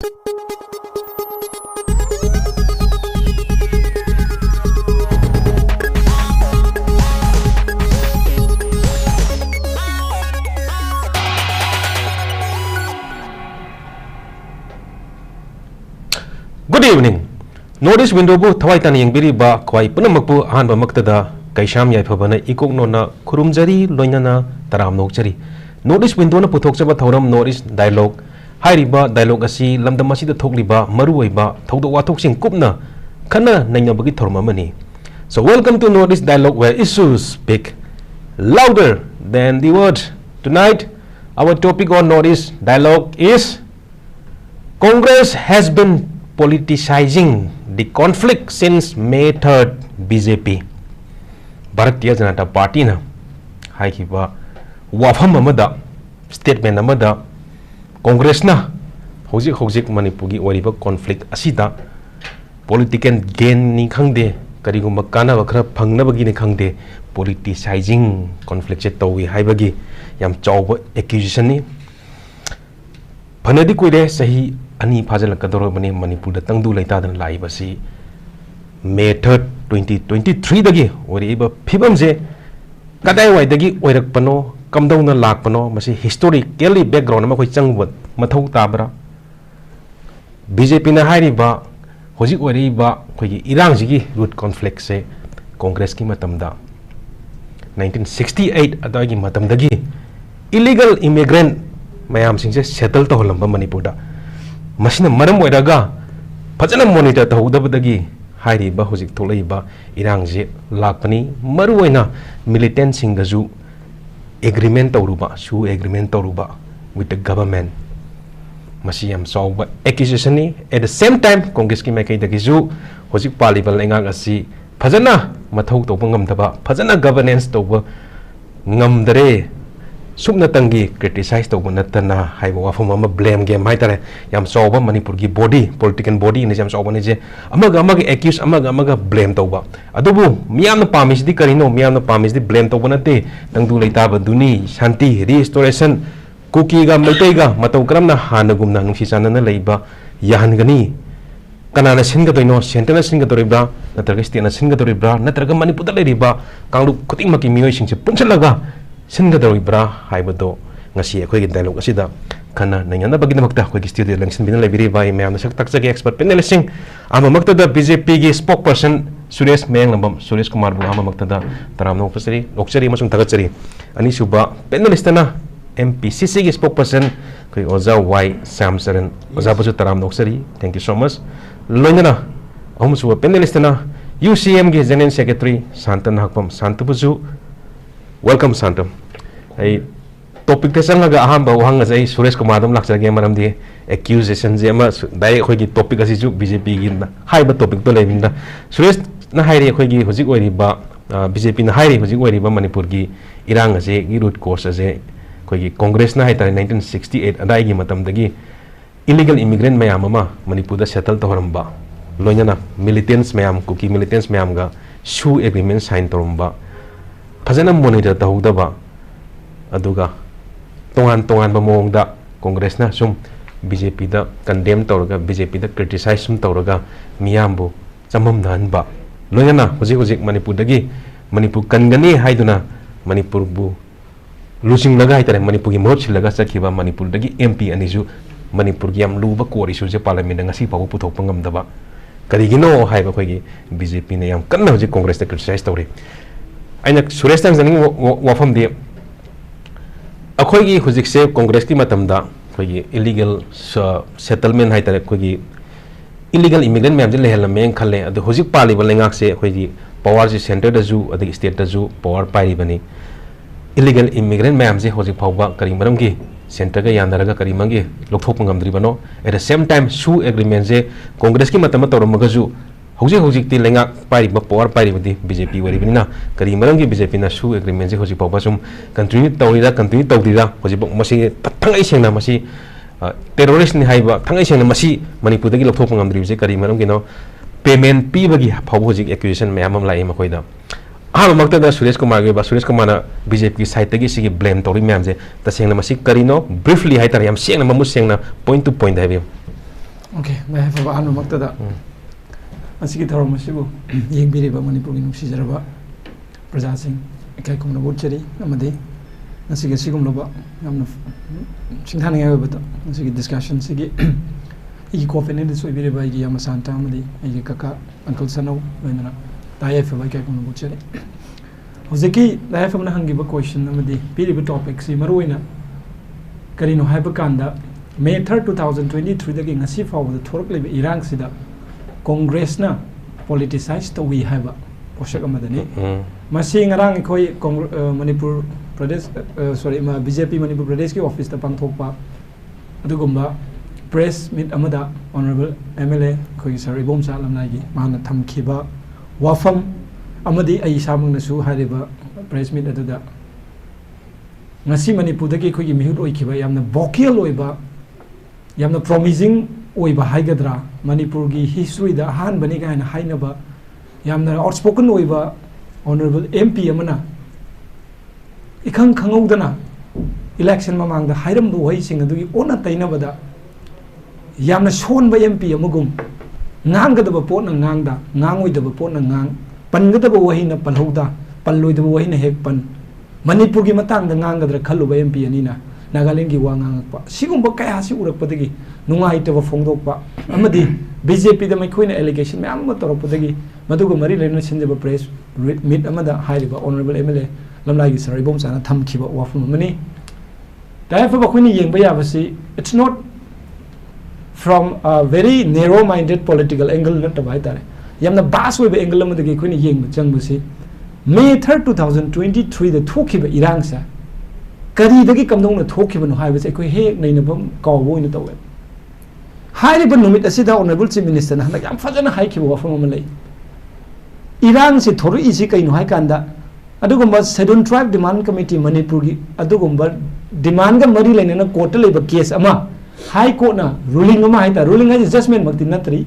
Good evening. Notice window bu thawai tan yengbiri ba khwai punamakpu ahan ba maktada kaisham YAIPHABA na ikok no na khurumjari loinana taram nokjari. Notice window na puthokjaba thoram notice dialogue hairiba dialogue asi lamdam asi da thokliba maruoiba thawdo wathok sing kupna khana nainabagi thorma mani. So welcome to notice dialogue where issues speak louder than the words. Tonight our topic on notice dialogue is Congress has been politicizing the conflict since May 3rd BJP. Bharatiya Janata Party na haikiba wafam amada statement amada Congress na hojik Manipur gi wariba conflict asida political gain ni khangde karigumba kana bakra phangnabagi ni khangde politicizing conflict che tawi haibagi yam chawba accusation ni phanadi koire sahi ani phajal kadoro bani Manipur da tangdu laita dan lai basi May 3rd 2023 dagi oriba phibam je kadai wai dagi oirak pano kamdau na lak pano masi historically background ma khoi changbat mathau tabra BJP na hairi ba hojik ori ba khoi gi irang ji gi root conflict se Congress ki matamda 1968 adagi matam dagi illegal immigrant mayam sing se settle to holamba Manipur da masina maram oiraga fajana monitor tawdabadagi hairiba hojik tholaiba irangje lakpani maruoina militant singaju agreement tawruba su agreement tawruba with the government masi yam sawba accusation ni at the same time Congress ki makai dagiju hojik paliba lenga asi fajana mathau tawba ngamdaba fajana governance tawba ngamdare subna tangi criticize to natana haiba wafam ama blame game haitare yam soba Manipur gi body political body ni jam soba ni je amaga accuse amaga blame toba adubu miyam na pamis di karino miyam na pamis di blame toba nate tangdu leita ba duni shanti restoration kuki ga maitai ga matau kram na hanagum na nungsi sana na leiba yahan gani kanana singa toino sentena singa toribra natraga state na singa toribra natraga Manipur da leiba kanglu kuting maki mioi singse punchalaga singa doribra haibado ngasi akhoi gi dialogue asida kana nangana bagina makta akhoi gi studio langsin bina library bai mayam sak tak jagi expert panelist sing ama makta da BJP gi spokesperson SURESH MAYANGLAMBAM SURESH Kumar bu ama makta da taram no pasari lokchari masung tagachari ani suba panelist na MPCC gi spokesperson koi oza YAIPHABA oza basu taram lokchari thank you so much loinana amu suba panelist na UCM gi general secretary NAHAKPAM Santabuju welcome Santam. I topic te sangaga aham ba wahang asai SURESH Kumar dum lakchage maram di accusation je ma dai khoi gi topic asi ju BJP gi na hai ba topic to lemin da SURESH na hairi khoi gi hojik ori ba BJP na hairi hojik ori ba Manipur gi irang ase gi root cause ase khoi gi Congress na hai ta 1968 adai gi matam dagi illegal immigrant mayam ama Manipur da settle to horamba loinana militants mayam kuki militants mayam ga su agreement sign torumba fajana monitor tawdaba aduga tongan ba mongda Congress na sum BJP da condemn tawraga BJP da criticize sum tawraga miyambu chamam nan ba loyana hojik Manipur dagi Manipur kangani haiduna Manipur bu losing laga haitare Manipur gi mohot silaga sakhiba Manipur dagi MP aniju Manipur gi am luba ko issue je parliament ngasi pabu puthok pangam daba karigino haiba khoi gi BJP ne yam kanna hojik Congress da criticize tawre aina SURESH tang jani wafam di akhoi gi hujik se Congress ki matamda khoi gi illegal settlement hai tare khoi gi illegal immigrant mem je lehel meng khale adu hujik pali balengak se khoi gi power ji center da ju adi state da ju power pai bani illegal immigrant mem je hujik phawba kari maram gi center ga yandaraga kari mangi lokthok ngamdri bano at the same time su agreement je Congress ki matam torom ga ju hojik ti lenga pai ba power pai di BJP wari binina kari maram gi BJP na su agreement je hojik pawba sum continue tawdira hojik masi thangai sengna masi terrorist ni haiba thangai sengna masi Manipur dagi lokthok ngamdri je kari maram gi no payment pi bagi phaw hojik accusation mayam lai ma khoida ah makta da SURESH Kumar ge ba SURESH Kumar na BJP ki side tagi sigi blame tori mayam je ta sengna masi kari no briefly hai tar yam sengna mamu sengna point to point hai Okay, YAIPHABA anu maktada asigi tharo masibu yengbiriba manipuri nungsijaraba prajasing kai kumna botchari amade asigi sigumloba yamna singthani ayobata asigi discussion sigi igi covenant soibiriba igi yama santa amade igi kaka uncle sanau loinana YAIPHABA kai kumna botchari hozeki YAIPHABA na hangiba question amade biriba topic si maruina karino haiba kanda May 3, 2023 dagi ngasi fawda thorokliba irang sida Congress na politicized to we have poshak amadani masi ngarang khoi Manipur Pradesh sorry ma BJP Manipur Pradesh ki office ta pangthokpa adugumba press meet amada honorable MLA khoi sir ibom sa lamnai gi mana thamkhiba wafam amadi ai samang na su hariba press meet aduda ngasi Manipur dagi khoi gi mihut oikhiba yamna vocal oiba yamna promising oiba haigadra Manipur gi history da han bani ga na hainaba yamna outspoken oiba honorable MP amana ikhang khangaudana election mamang da hairam du hoi sing adu gi ona tainaba da yamna sonba MP amagum ngangadaba pot na ngangda ngangoidaba pot na ngang pangadaba wahina palhouda palloidaba wahina hek pan Manipur gi matang da ngangadra khalluba MP anina Nagaland ki wangangakpa sigumba kaya si urakpadagi nungaitaba phongdokpa amadi BJP da maikoina allegation me amma toroppadagi maduga mari lena sinjaba press meet amada hairiba honorable MLA lamlai gi sar ibom sana thamkhiba wafum amani YAIPHABA khoini yengba yabasi it's not from a very narrow minded political angle not bai tare yamna bas we angle amadagi khoini yengba changbasi May 3, 2023 da thokiba irangsa Kari dagi kamdong na thokiba no haiba se koi hek nei na bam kawbo ina tawe hairiba numit asida honorable chief minister na yam fajana haikhiba wafam amalai Iran se thoru isi kai no haikanda adugumba scheduled tribe demand committee Manipur gi adugumba demand ga mari laina na court leba case ama high court na ruling ama haita ruling is judgment makti natri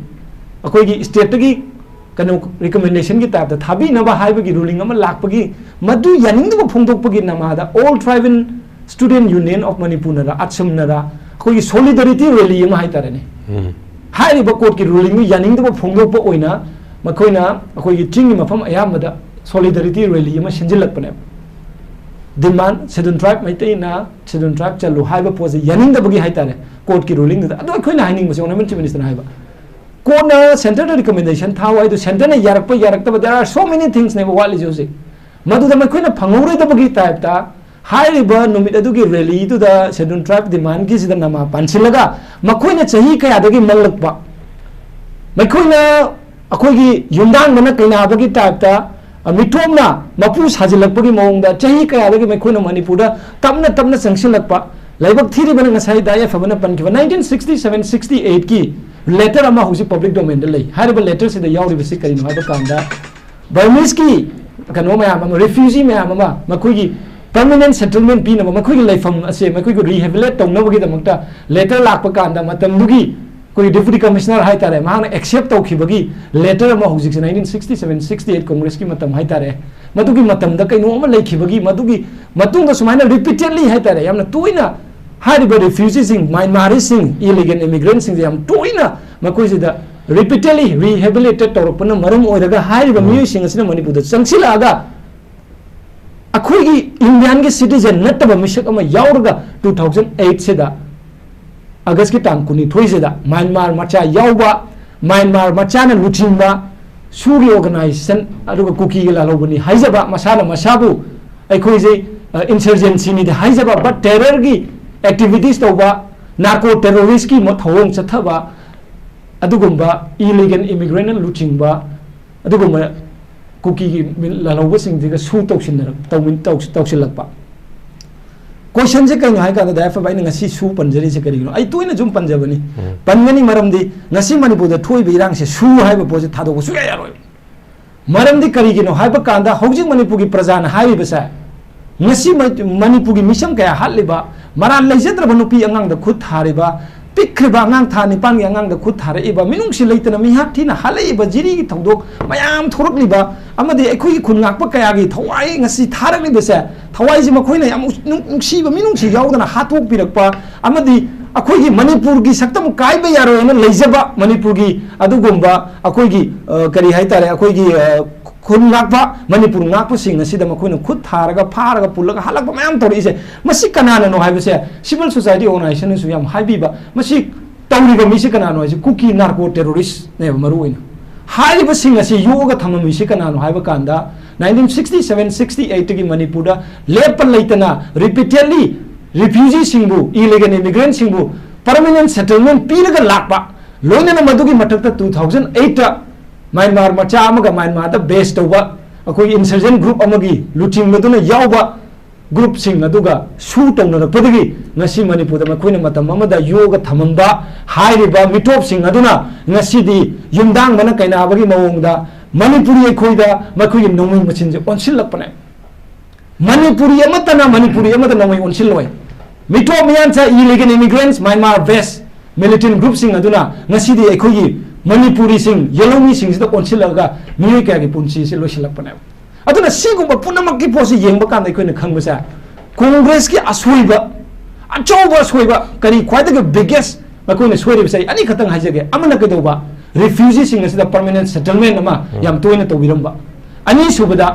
akoi gi state gi kano recommendation ki type da thabi na ba haiba gi ruling ama lakpagi madu yaning da phongdokpagi namada all tribe student union of Manipur nara achum nara koi solidarity rally ama haitare ne hai ba court ki ruling mi yaning da phongdokpa oina makoina akoi gi ching mafam ayamada solidarity rally ama sinjilak pane demand scheduled tribe maitai na scheduled tribe chalu haiba pose yaning da bagi haitare court ki ruling da ado khoi na haining mase honorable chief minister haiba Kona center recommendation thawa idu center na yarakta there are so many things ne wali jose madu da makoina phangore da bagi type ta hairiba numit adu gi rally du da scheduled tribe demand gi sida nama pansilaga makoina chahi kaya da gi mallakpa makoina akoi gi yundang mana kaina bagi type ta mitomna mapu sajilakpa gi mong da chahi kaya da gi makoina Manipur da tamna sangsilakpa laibak thiri bana ngasai da YAIPHABA na pankiba 1967 68 ki letter ama husi public domain da lei hariba letter se da yauri bisi kari no haiba kanda Burmese ki kano ma ama refugee ma ama makoi gi permanent settlement pi na makoi gi laifam ase makoi gi rehabilitate tongna bagi da makta letter lakpa kanda matam dugi koi deputy commissioner hai tare ma na accept tau khibagi letter ama husi 1967 68 congress ki matam hai tare madugi matam da kai no ama lai khibagi madugi matung da sumaina repeatedly hai tare yamna tuina hariba refugees sing Myanmar sing illegal immigrants sing yam toina makoi sida repeatedly rehabilitated torpana maram oiraga hariba miyo sing asina Manipur da changsilaga akoi gi Indian gi citizen nataba misak ama yaurga 2008 sida August ki tang kuni thoi sida Myanmar macha yauba Myanmar macha na luchimba suri organization aduga kuki gi lalobani haijaba masala masabu aikoi je insurgency ni da haijaba but terror gi activities tauba narco terrorist ki mathawong chathaba adugumba illegal immigrant luchingba adugumba kuki gi laloba sing diga su tawsin tawsilakpa question je kai ngai ka da YAIPHABA ina ngasi su panjari se kari no ai toina jum panjabani pangani maramdi ngasi Manipur da thoi birang se su haiba pose thado ko su ya roi maramdi kari gi no haiba kanda hojing Manipur gi praja na haiba sa ngasi Manipur gi mission kaya haliba Mara legislator nupi angang da khut thariba pikriba angang thani pan angang da khut thariba minung si leitana mi hat thina halaiba jiri gi thodok mayam thorokliba amadi ekhoi khun ngakpa kaya gi thawai ngasi tharakliba se thawai ji makhoi na yam nungsiba minung si yaudana hatok pirakpa amadi अखोई मणिपुर की सक्तम कायब यारो न लेजबा मणिपुर की अदुगुंबा अखोई की करी high तारे अखोई की खुद नाकपा मणिपुर नाकपा सिंग असिदा मखोइना खुद थारगा फारगा पुलगा हलकपा मयाम तोरिसे मसी कनाना नो हाइबसे सिविल सोसाइटी ऑर्गेनाइजेशन सु याम हाइबीबा मसी तौरीबा मिसी कनानो हाइसे कुकी नार्को टेररिस्ट ने मरुइना हाइबा सिंग असि योगा थममिसी कनानो हाइबा कांदा 1967 68 की मणिपुर लेप लेतना रिपीटेडली रिफ्यूजी सिंबु इलीगल इमिग्रेंट सिंबु परमानेंट सेटलमेंट पीरगा लाकपा लोइना मदुगी मथक्ता 2008 म्यांमार मचा अमगा म्यांमार दा बेस तौबा अखोई इंसर्जेंट ग्रुप अमगी लुचिंग मदुना यावबा ग्रुप सिंग अदुगा सु तौनरपदगी ngasi मणिपुर दा मखोइना मतम अमदा योगा थमंबा हाइरिबा मिटोप सिंग अदुना ngasi di yumdang mana kainabagi mawongda Manipuri अखोइदा मखोइ नोंमै मचिनजे ओनसिलपने मणिपुरी अमतना मणिपुरी अमदा नोंमै ओनसिललोय मिटोप मियानचा illegal immigrants Myanmar base militant group सिंग अदुना ngasi di अखोइ मणिपुरी सिंग येलोमी सिंग सिदा ओनसिलगा मिय क्या की पुंसी से लोसिलपने अदुना सिगुम पुनमक की पोसी येंबा कांदा अखोइना खंगबसा कांग्रेस की असोइबा अचौबा असोइबा करी ख्वाइदगे बिगेस्ट मखोइना सोइरिबसै अनि खतंग हाइजगे अमना कदौबा रिफ्यूजी सिंग असिदा परमानेंट सेटलमेंट अमा याम तोइना तौबिरंबा अनि सुबदा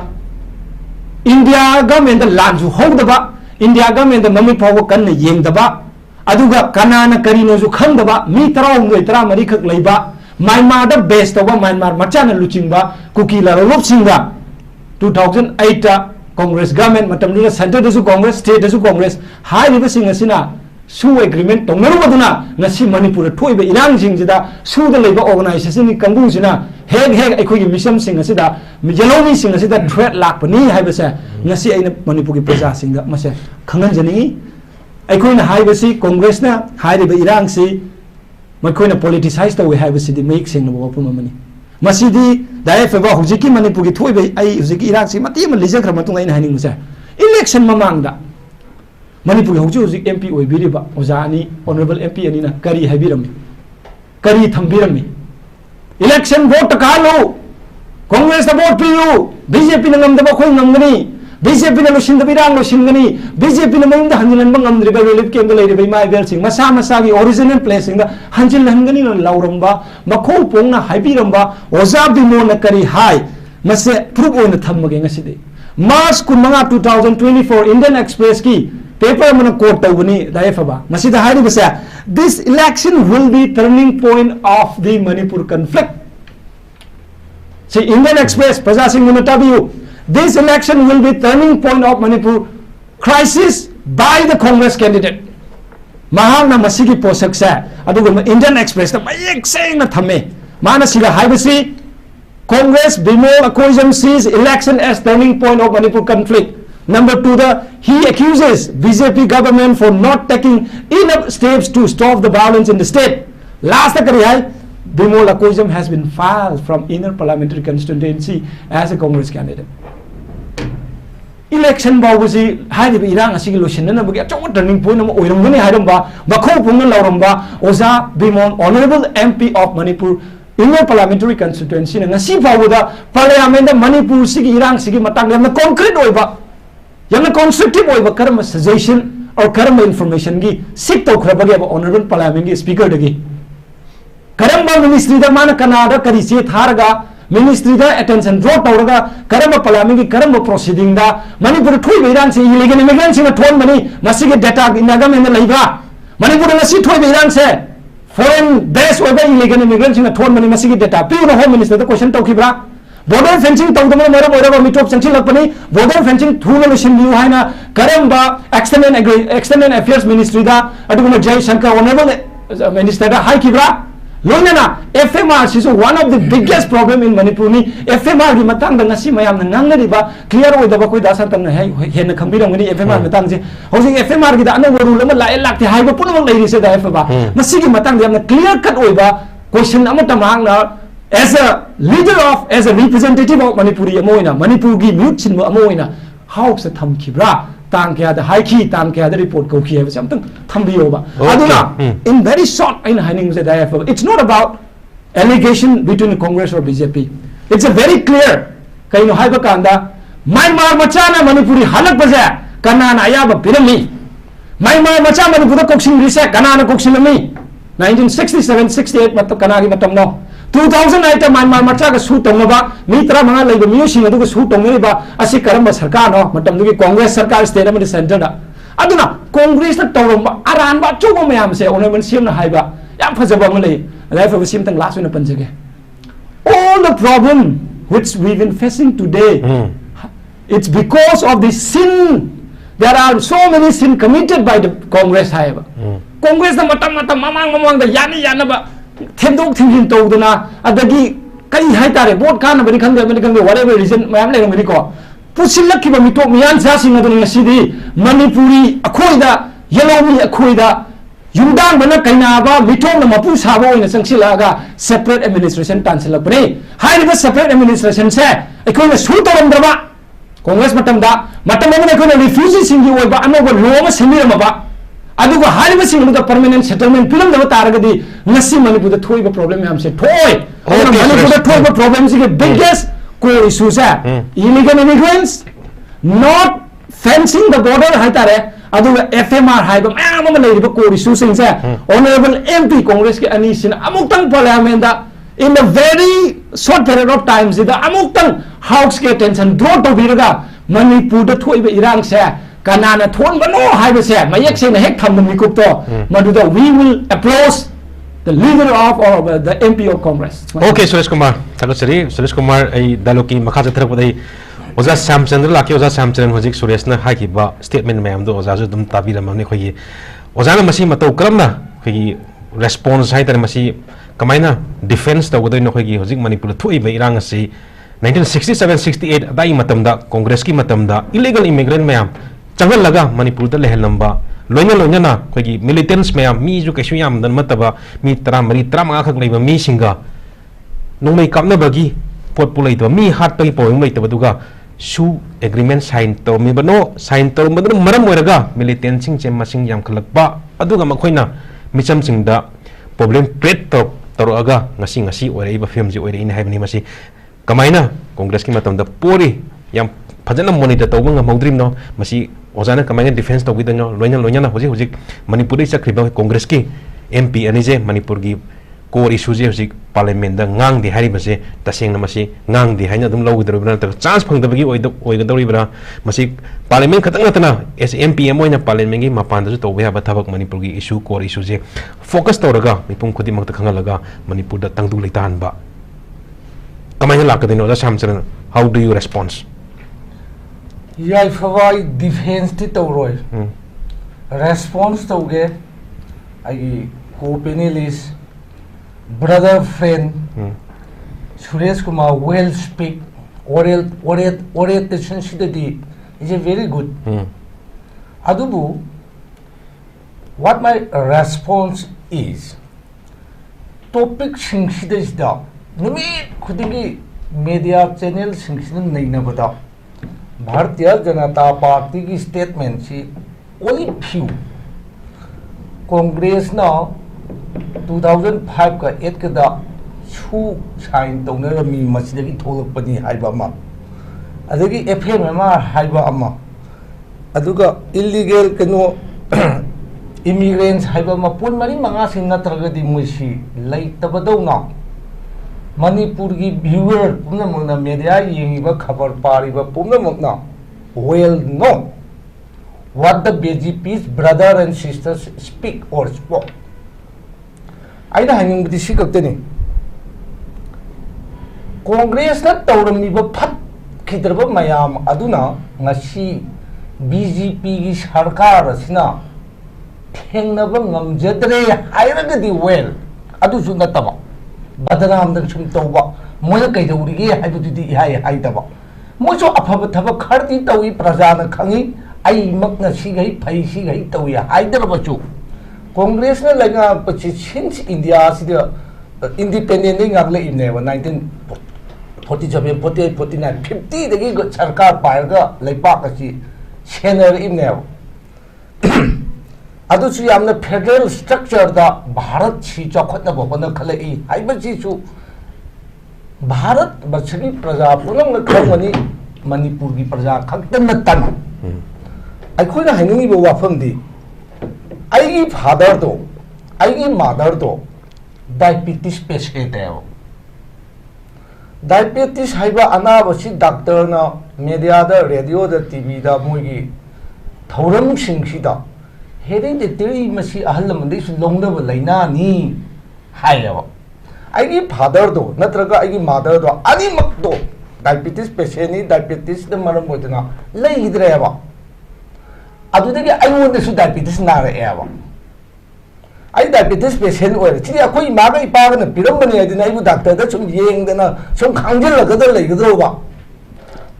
इंडिया गवर्नमेंट दा लांजु होदबा इंडिया गवर्नमेंट दा ममी फाव कन्न येंगदबा अदुगा कनाना करिनोजु खंगदबा मी तरा मरी खक लैबा म्यांमार दा बेस तौबा म्यांमार मचाना लुचिंगबा कुकी लारोप सिंगा 2008 कांग्रेस गवर्नमेंट मतमदुना सेंटर दसु कांग्रेस स्टेट दसु कांग्रेस हाइरिबा सिंग असिना सु एग्रीमेंट तौनरुबदुना ngasi मणिपुर थोइबा इरांग सिंगजिदा सुदा लेबा ऑर्गेनाइजेशन नि कंगुजिना हेग हेग अखोइगी मिशन सिंग असिदा येलोमी सिंग असिदा थ्रेट लाकपनी हाइबसे ngasi अइना मणिपुर की प्रजा सिंग मसे खंगनजनी अखोइना हाइबसी कांग्रेसना हाइरिबा इरांग सि मखोइना पॉलिटिसाइज तौवे हाइबसिदि मेक सिंग नबो पुममनी मसिदि YAIPHABA हुजिकी मणिपुर की थोइबा आई हुजिकी इरांग सि मति म लिजखर मतुंग अइना हाइनिंगसे इलेक्शन ममांगदा मणिपुर हौजी हौजी MP ओइबिरिबा ओजानी ऑनरेबल MP अनिना करी हाइबिरमी करी थंबिरमी इलेक्शन वोट कालो कांग्रेस दा वोट पियु बीजेपी न ngam दबा खोइ ngमगनी बीजेपी न लोसिन दबिरांग लोसिनगनी बीजेपी न मइंदा हंजिलन ngमद्रिबा रिलीफ कैंप दा लेरिबा माइबेल सिंग मसा मसा की ओरिजिनल प्लेसिंग दा हंजिल हंगनी न लाउरंबा मखौ पोंगना हाइबिरंबा ओजा बिमो न करी हाई मसे प्रूफ ओन थमगे ngसिदे मार्च 2024 इंडियन एक्सप्रेस की पेपर मन कोट तौबनी YAIPHABA मसिदा हाइरिबसे this election will be turning point of the Manipur conflict से इंडियन एक्सप्रेस प्रजा सिंह मन ताबियु this election will be turning point of Manipur crisis by the Congress candidate महाना मसिगी पोसक से अदुगुम इंडियन एक्सप्रेस ता मयेक सेंग थमे माना सिगा हाइबसी Congress Bimol Akoijam sees election as turning point of Manipur conflict Number 2, he accuses BJP government for not taking enough steps to stop the violence in the state. Last Bimol Akoijam has been filed from inner parliamentary constituency as a Congress candidate. Election bawusi hairiba irang asigi losinna bagi achaw turning point am oirangani hairamba bakho punga lauramba oza Bimol honorable MP of Manipur inner parliamentary constituency na ngasi bawuda parliament da Manipur sigi irang sigi matang yamna concrete oiba यमना constructive ओइबा करम suggestion और करम information की सिक तो खरबगे अब honourable parliament की speaker दगी करम मिनिस्ट्री दा मान कनाडा करिसे थारगा मिनिस्ट्री दा अटेंशन ड्रॉ तौरगा करम पार्लियामेंट की करम प्रोसीडिंग दा मणिपुर थोइबा इरान से इलीगल इमिग्रेंट सिंग थोन बनी मसी के डाटा इनागम में लइबा मणिपुर नसी थोइबा इरान से फॉरेन बेस ओइबा इलीगल इमिग्रेंट सिंग थोन बनी मसी के डाटा पिउ होम मिनिस्टर दा question तौखिब्रा border fencing tawdama mara boira mitop sanchi lakpani border fencing thuna losin liu haina karamba external affairs ministry da aduguma Jai Shankar honorable minister da hai kibra loinana FMR is one of the biggest problem in Manipur ni FMR gi matang da ngasi mayam na ngangari ba clear oi da ba koi da san tan hai hen khambirang ni FMR matang je housing FMR gi da ana rule ma lai lakti hai ba punamang lai ri se da FMR masi gi matang da clear cut oi ba question amata mang na as a leader of as a representative of Manipuri amoina Manipur gi mute chin amoina how sa tham khibra tang kya da hai ki tang kya da report ko ki hai samtang thambiyo ba aduna in very short in haning se YAIPHABA it's not about allegation between Congress or BJP it's a very clear kaino haiba kanda Myanmar machana Manipuri halak baza kanana ayaba pirami Myanmar macha Manipur koksing risa kanana koksing mi 1967 68 matam kanagi matam no 2008 Myanmar macha ka su tong ba mitra mga lay mi sing adu su tong ni ba asi karamba sarkar no matam du Congress sarkar state am center da aduna Congress na tawrom ba aran ba chu ba mayam se onemen sim na hai ba yam phajaba ma lay YAIPHABA sim tang last na panjage all the problem which we've been facing today it's because of the sin. There are so many sin committed by the Congress, however. Congress na mamang da yani ba thendok thinjin tawduna adagi kai haitare vote kana bani khande whatever reason mayam le ngani ko pusilak ba mitok miyan sa sing adun ngasidi manipuri akhoida yellow mi akhoida yumdang bana kaina ba mitok na mapu sabo ina sangsilaga separate administration tansilak bani hairiba separate administration se akhoina su tawamdaba Congress matam ko refugees singi oiba anoba law simira ba aduga hariba sing da permanent settlement film da taragadi ngasi Manipur da thoi ba problem am se thoi Manipur da thoi ba problem is the biggest core issues illegal immigrants not fencing the border haitare aduga FMR haiba ma lay ba core issues sing se honorable MP Congress ke ani sin amuktang parliament da in a very short period of time sida amuktang house ke tension draw to biraga Manipur da thoi ba irang se kanana thon ba no haiba se mayak se na hek tham mi kup to maduda we will approach the leader of or the MP of Congress. Okay, Suresh Kumar thakasari Suresh Kumar ai daloki makha jathrak padai Oza Shyamchandra laki Oza Shyamcharan hojik Suresh na hai ki ba statement mayam do Oza ju dum tabiram ne khoi Oza na masi matau karamna khoi response hai tar masi kamaina defense ta wodoi no khoi gi hojik Manipur thoi ba irang asi 1967 68 dai matam da Congress ki matam da illegal immigrant mayam changal laga Manipur da lehel namba loina na khoi gi militants mayam mi ju kaishu yam dan mataba mi tara mari tara ma khak leiba mi singa nongmei kapna bagi pot pulai to mi hat pai poing mai tabaduga su agreement sign to mi bano sign to madun maram oiraga militant sing chem masing yam khalakba aduga makhoina micham singda problem create to toroga ngasi oirei ba film ji oirei in haibni masi kamaina Congress ki matam da pori yam phajana monitor to bang maudrim no masi ozana kamaina defense to gidanyo loina na hoji Manipur ri chakriba Congress ki MP anije Manipur gi core issue je hojik parliament da ngang di hari base taseng na masi ngang di haina dum logidro bra ta chance phang da bagi oigadori bra masi parliament khatang natana as MPM oina parliament gi mapan da to ba thabak Manipur gi issue core issue je focus toraga mipum khudi mak ta khangalaga Manipur da tangdu leitan ba kamai lakadino da Shyamcharan how do you respond YAIPHABA defense ti tawroi response tawge ai co-panelist brother friend Suresh Kumar well speak orientation sidadi is a very good adubu what my response is topic sing sidada numit khudingi media channel sing sidan naina bada Bharatiya Janata Party ki statement si only few Congress na 2005 ka 8 ka da su sign tawna mi masidagi tholakpani haiba ma adagi FM ma haiba ama aduga illegal kano immigrants haiba ma pun mari manga sin natragadi musi laitabadawna Manipur ki viewer pumna mangna media yengiba khabar pariba pumna mangna well know what the BJP's brother and sisters speak or spoke. Aina hanging budi sikapteni Congress na tawramiba phat khidraba mayam aduna ngasi BJP ki sarkar asina thengnaba ngamjadre hairagadi well adu su nataba badram dan sum tawba moya kaidurige haibududi haidaba mojo afaba thaba kharti tawi prajana khangi ai makna sigai phai sigai tawi haidarba chu Congress na laga pachi since India sida independent ngagle imne 1947 48 49 50 dagi sarkar paiga leipak asi senar imne adu su yamna federal structure da Bharat chi chakhatna bhona khalai haiba chi su Bharat bachagi praja punam khamani Manipur gi praja khaktan tan ai khoina haingi bo wafam di I father तो आई mother तो diabetes patient है diabetes है अनाब से doctor ना media radio TV मोगी थौरम hereditary मसी अहल लौनब लैनानी है father दो नत्रगा मदर दो अनीमक दो डायबिटीज पेशेंट डायबिटीज मरम होदना लेद्रेब अदुदगी अयोंदसु डायबिटीज नारेब आई डायबिटीज पेशेंट होय छि अखोई मागा इपागना पिरमबने अदिना आइबु डॉक्टर दा सुम येंगदना सुम खांजिलगदा लेगद्रोबा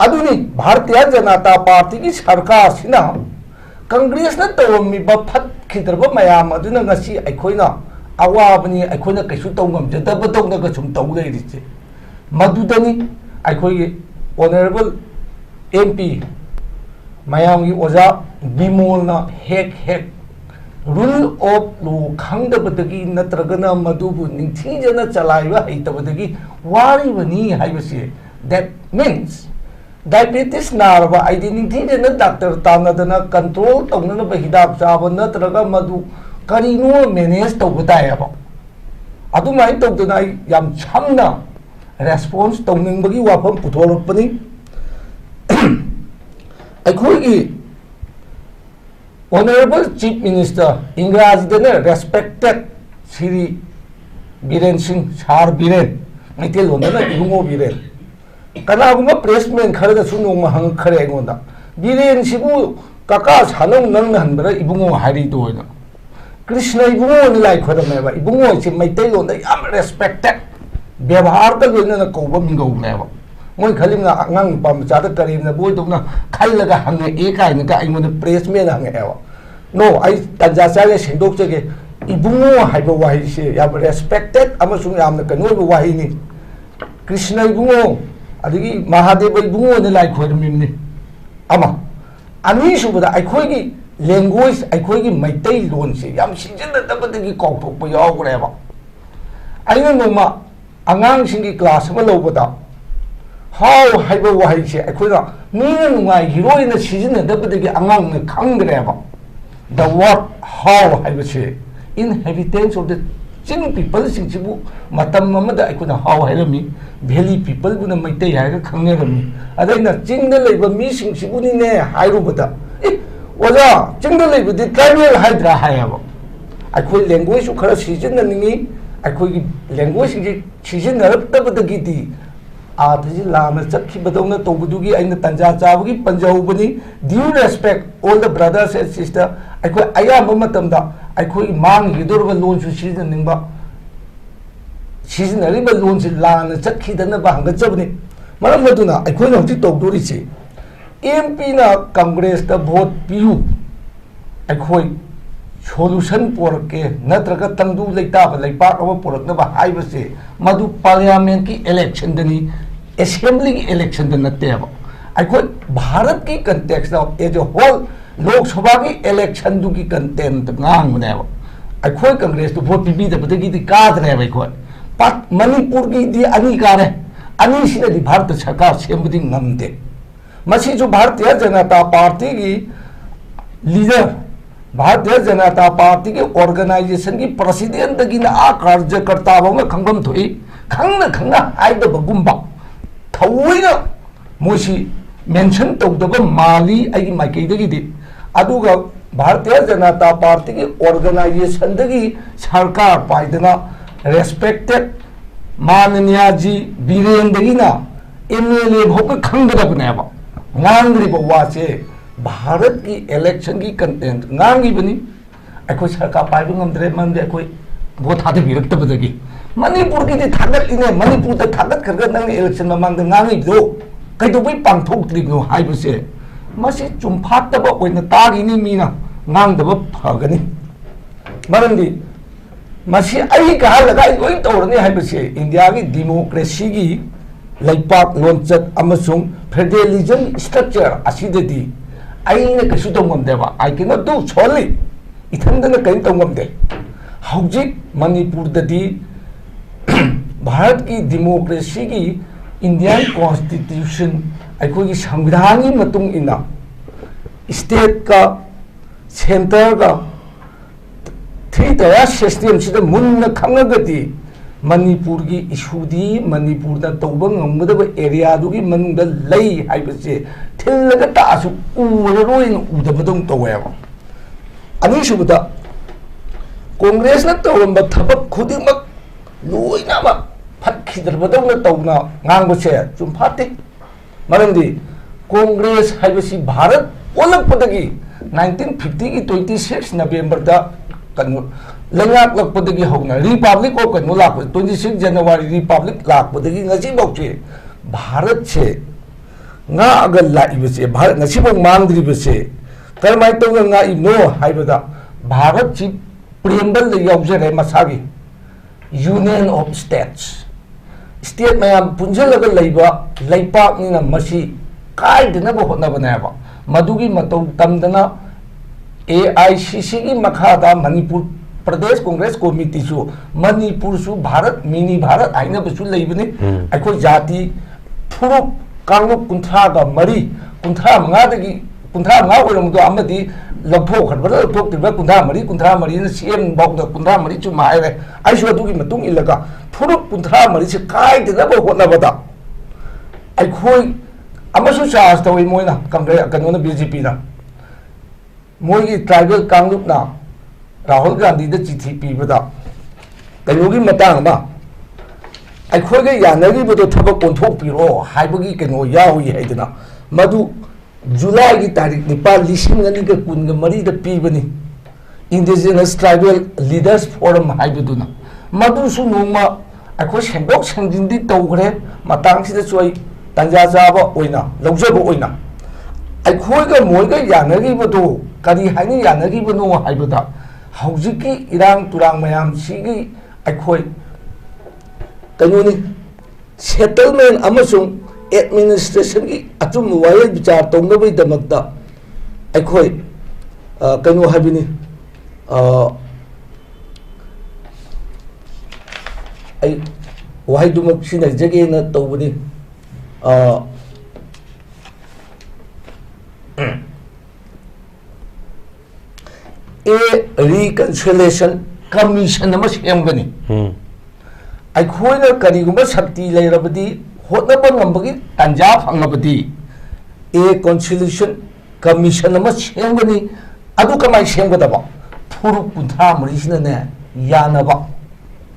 अदुनी भारतीय जनता पार्टी की सरकार सिना कांग्रेस ना तोमिबा फटखिद्रबा मयाम अदुना ngasi अखोइना अवाबनी अखोइना कैसु तौंगमजदब तौंगगा सुम तौ लेरिचे मदुदनी अखोइ ऑनरेबल एमपी मयामगी ओजा बिमोलना हेक रूल ऑफ लॉ खंगदबदगी नत्रगना मदुबु निंथीजना चलाइबा हैतबदगी वारिबनी हाइबसे दैट मीन्स डायबिटीज नारबा आइदि निंथीजना डॉक्टर तानदना कंट्रोल तौनना हिदाक चाबा नत्रगा मदु करिनो मैनेज तौबतायबा अदुमाइ तौदना याम छमना रेस्पॉन्स तौनिंबगी वाफम पुथोरपनी अखोइगी ऑनरेबल चीफ मिनिस्टर इंग्राजी रेस्पेक्टेड श्री बिरेन सिंह सार बिरेन मैतेलोना इबुंगो बिरेन कनागुमा प्रेसमेन खरदसु नोंमा हंगखरे एगोंदा बिरेन सिबु काका सानौ नंग हनबरा इबुंगो हारिदोना कृष्ण इबुंगो नि लाइ खरमेबा इबुंगो से मैतेलोना याम रेस्पेक्टेड व्यवहार का लोइना कौबा मिंगौनेबा मोय खलिंगा अंगांग पामचादा करीना बोयदोना खल्लगा हंगे एकाइनका आइमोन प्रेसमेन हंगेबा नो आई तंजाचागे सेंदोकचगे इबुंगो हाइबा वाहिसे याम रेस्पेक्टेड अमसुंग याम कनोबा वाहिनी कृष्ण इबुंगो अदगी महादेव इबुंगो ने लाइ खोरमिमनी अमा अनी सुबदा अखोइगी लैंग्वेज अखोइगी मैतै लोन से याम सिंजनदबदगी कौथोकपा यावग्रेबा आइना नोमा अंगांग सिंगी क्लास में लौबदा हाउ हाइबा वाहिसे अखोइगा मीना नुंगाइ हीरोइन सिजनदबदगी अंगांग ने खंगरेबा द वर्ड हाउ हाइबसे इनहेबिटेंट्स ऑफ द चिंग पीपल सिंगसिबु मतम अमदा अखोइना हाउ हाइरमी वैली पीपल बुना मैतै हाइगा खंगरमी अदैना चिंगदा लेबा मी सिंगसिबुनिने हाइरुबदा ए ओजा चिंगदा लेबदि ट्राइबल हाइद्रा हाइबा अखोइ लैंग्वेज खरा सिजननिंगी अखोइगी लैंग्वेज सिजनरबदगी आदि लाना चखिबदौना तौबदुगी आइना तंजा चाबगी पंजौबनी due respect all the brothers and sister अखोइ अयाब मतमदा अखोइ मांगिदोरबा लोनसु सिजननिंबा सिजनरिबा लोनसि लाना चखिदनबा हंगचबनी मरम मदुना अखोइ हौजि तौदोरिसे एमपी ना कांग्रेस दा वोट पियु अखोइ सोल्यूशन पोरके नत्रगा तंदु लेताब लेपाक अमा पोरकनबा हाइबसे मदु पार्लियामेंट की इलेक्शन दनी असेंबली की इलेक्शन द नतेबा अखोइ भारत की context of as a whole Lok Sabha की इलेक्शन दु की कंटेंट गांगनेबा अखोइ कांग्रेस तो वोट पिबीदबदगी दि कादरेबा अखोइ पाट मणिपुर की दि अनी कारे अनी सिनदि भारत सरकार सेमबदि ngамदे मसी जो भारतीय जनता पार्टी की लीडर भारतीय जनता पार्टी के ऑर्गेनाइजेशन की प्रेसिडेंट की आ कार्यकर्ता खंगम थोई खंगना खंगना हाइदबगुंबा थौइना मोसी मेंशन तौदब माली आई माइकेदगी अदुगा भारतीय जनता पार्टी की ऑर्गेनाइजेशन दगी सरकार पाइदना रेस्पेक्टेड माननीय जी बिरेन दगिना एमएलए भोक खंगदबनेबा ngang वाचे भारत की इलेक्शन की कंटेंट ngang अखोई सरकार पाइब ngमद्रे मनदे अखोई भोट थादबिरक्तबदगी मणिपुर की थागतलिने मणिपुर दा थागत खरगा नंग इलेक्शन ममांग ngang कईदोबै पांथोक्त्रिबनो हाइबसे मसी चुमफातब ओइना तागिनी मीना ngang दब फगनी मरंदी मसी आई कहा लगा लोई तौरने हाइबसे इंडिया की डेमोक्रेसी की लेपाक लोंचत अमसुंग फेडरलिज्म स्ट्रक्चर असिददी आईने कछु तौंगमदेबा आई कैन नॉट डू सोली इथंदना कई तौंगमदे हौजिक मणिपुर ददी भारत की डेमोक्रेसी की इंडियन कॉन्स्टिट्यूशन अखोई संविधान की मतुंग इना स्टेट का सेंटर का 3 tier system sida munna khangagati manipur gi issue di manipur da tawba ngamgada area du gi manungda lei haibase thillaga ta asu uroin udabadong taweba ani subada congress na tawamba thabak khudingmak loina ma phatkhidrabadong na tawna ngangbase chum phate maramdi congress haibasi bharat olakpadagi 1950 ki 26 November da kanu lengak lakpadagi hogna republic of kanu lak 26 January republic lakpadagi ngasi bokche bharat che nga agal la ibase bharat ngasi bok mangdri base karmai to nga ibno haibada bharat chi preamble le yaujare masagi union of states state mayam punjalaga leiba leipak ni na masi kaidna bo hotna banaba madugi matau tamdana AICC की मखादा मणिपुर प्रदेश Congress committee सु मणिपुर सु Bharat mini Bharat आइना बसु लेबने अखो जाति फुरु कांगु कुंथ्रा गा मरी कुंथ्रा मंगा दगी कुंथ्रा मंगा ओरमदो अमदी लफो खरबदा थोक तिबा कुंथ्रा मरी न सीएम बौदा कुंथ्रा मरी चु मायरे आइसु अदुगी मतुंग इलगा फुरु कुंथ्रा मरी से काय देना बो होना बदा अखोई अमसु चार्ज तोय मोयना कांग्रेस कनोना बीजेपी ना मोगी ट्राइबल कांगुप ना राहुल गांधी द चिठी पीबदा कनोगी मतांग मा अखोगे यानगी बदो थबक कोंथोक पिरो हाइबगी कनो यावी हैदना मदु जुलाई की तारीख 9 लिसिंग अनी के कुन मरी द पीबनी इंडिजिनस ट्राइबल लीडर्स फोरम हाइबदुना मदु सु नोमा अखो सेंदोक सेंजिंदी तौग्रे मतांग सिदा सोई तंजा जाबा ओइना लौजबो ओइना अखोगे मोयगे यानगी बदो करी हाइनी यानगी बनो हाइबदा हौजिकी इरांग तुरांग मयाम सिगी अखोय कनोनी सेटलमेंट अमसुंग एडमिनिस्ट्रेशन की अचुम वाये विचार तौनबई दमकता अखोय कनो हाबिनी आई वाई दुमक सिना जगे न तौबनी ए रिकन्सिलिएशन कमीशन नम सेमगनी अखोयना करीगुम शक्ति लेरबदी होतनब ngambagi तंजा फंगबदी ए कन्सिलिएशन कमीशन नम सेमगनी अदु कमाय सेमगदबा फुरु कुंथ्रा मरिसिना ने यानबा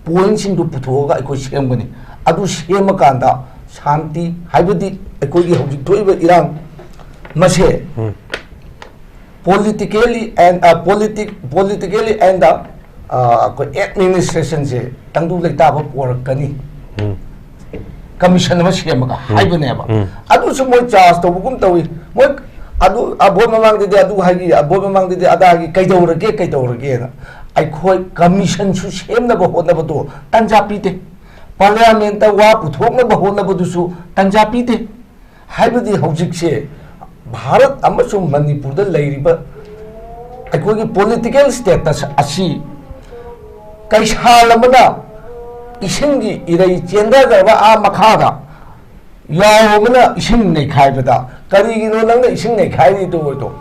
पॉइंट सिंदु पुथोगा अखोय सेमगनी अदु सेमकांदा शांति हाइबदी अखोयगी हौजिक थोइबा इरांग मसे politically and administration se tangdu leita ba por kani commission ma shema ga haibane ba adu su moi charge to bugum tawi moi adu abo mamang de adu hagi abo mamang de ada gi kaidorage na ai khoi commission su shemna ba hona ba to tanja pite parliament ta wa puthokna ba hona ba du su tanja pite haibadi hojik se Bharat अमसुं मणिपुर द लैरिबा अखोगी political status असि कैसालमना इसिंगी इरै चेंदागरबा आ मखादा यावमना इसिंग नै खाइबदा करिगिनो नंगा इसिंग नै खाइरि तो तो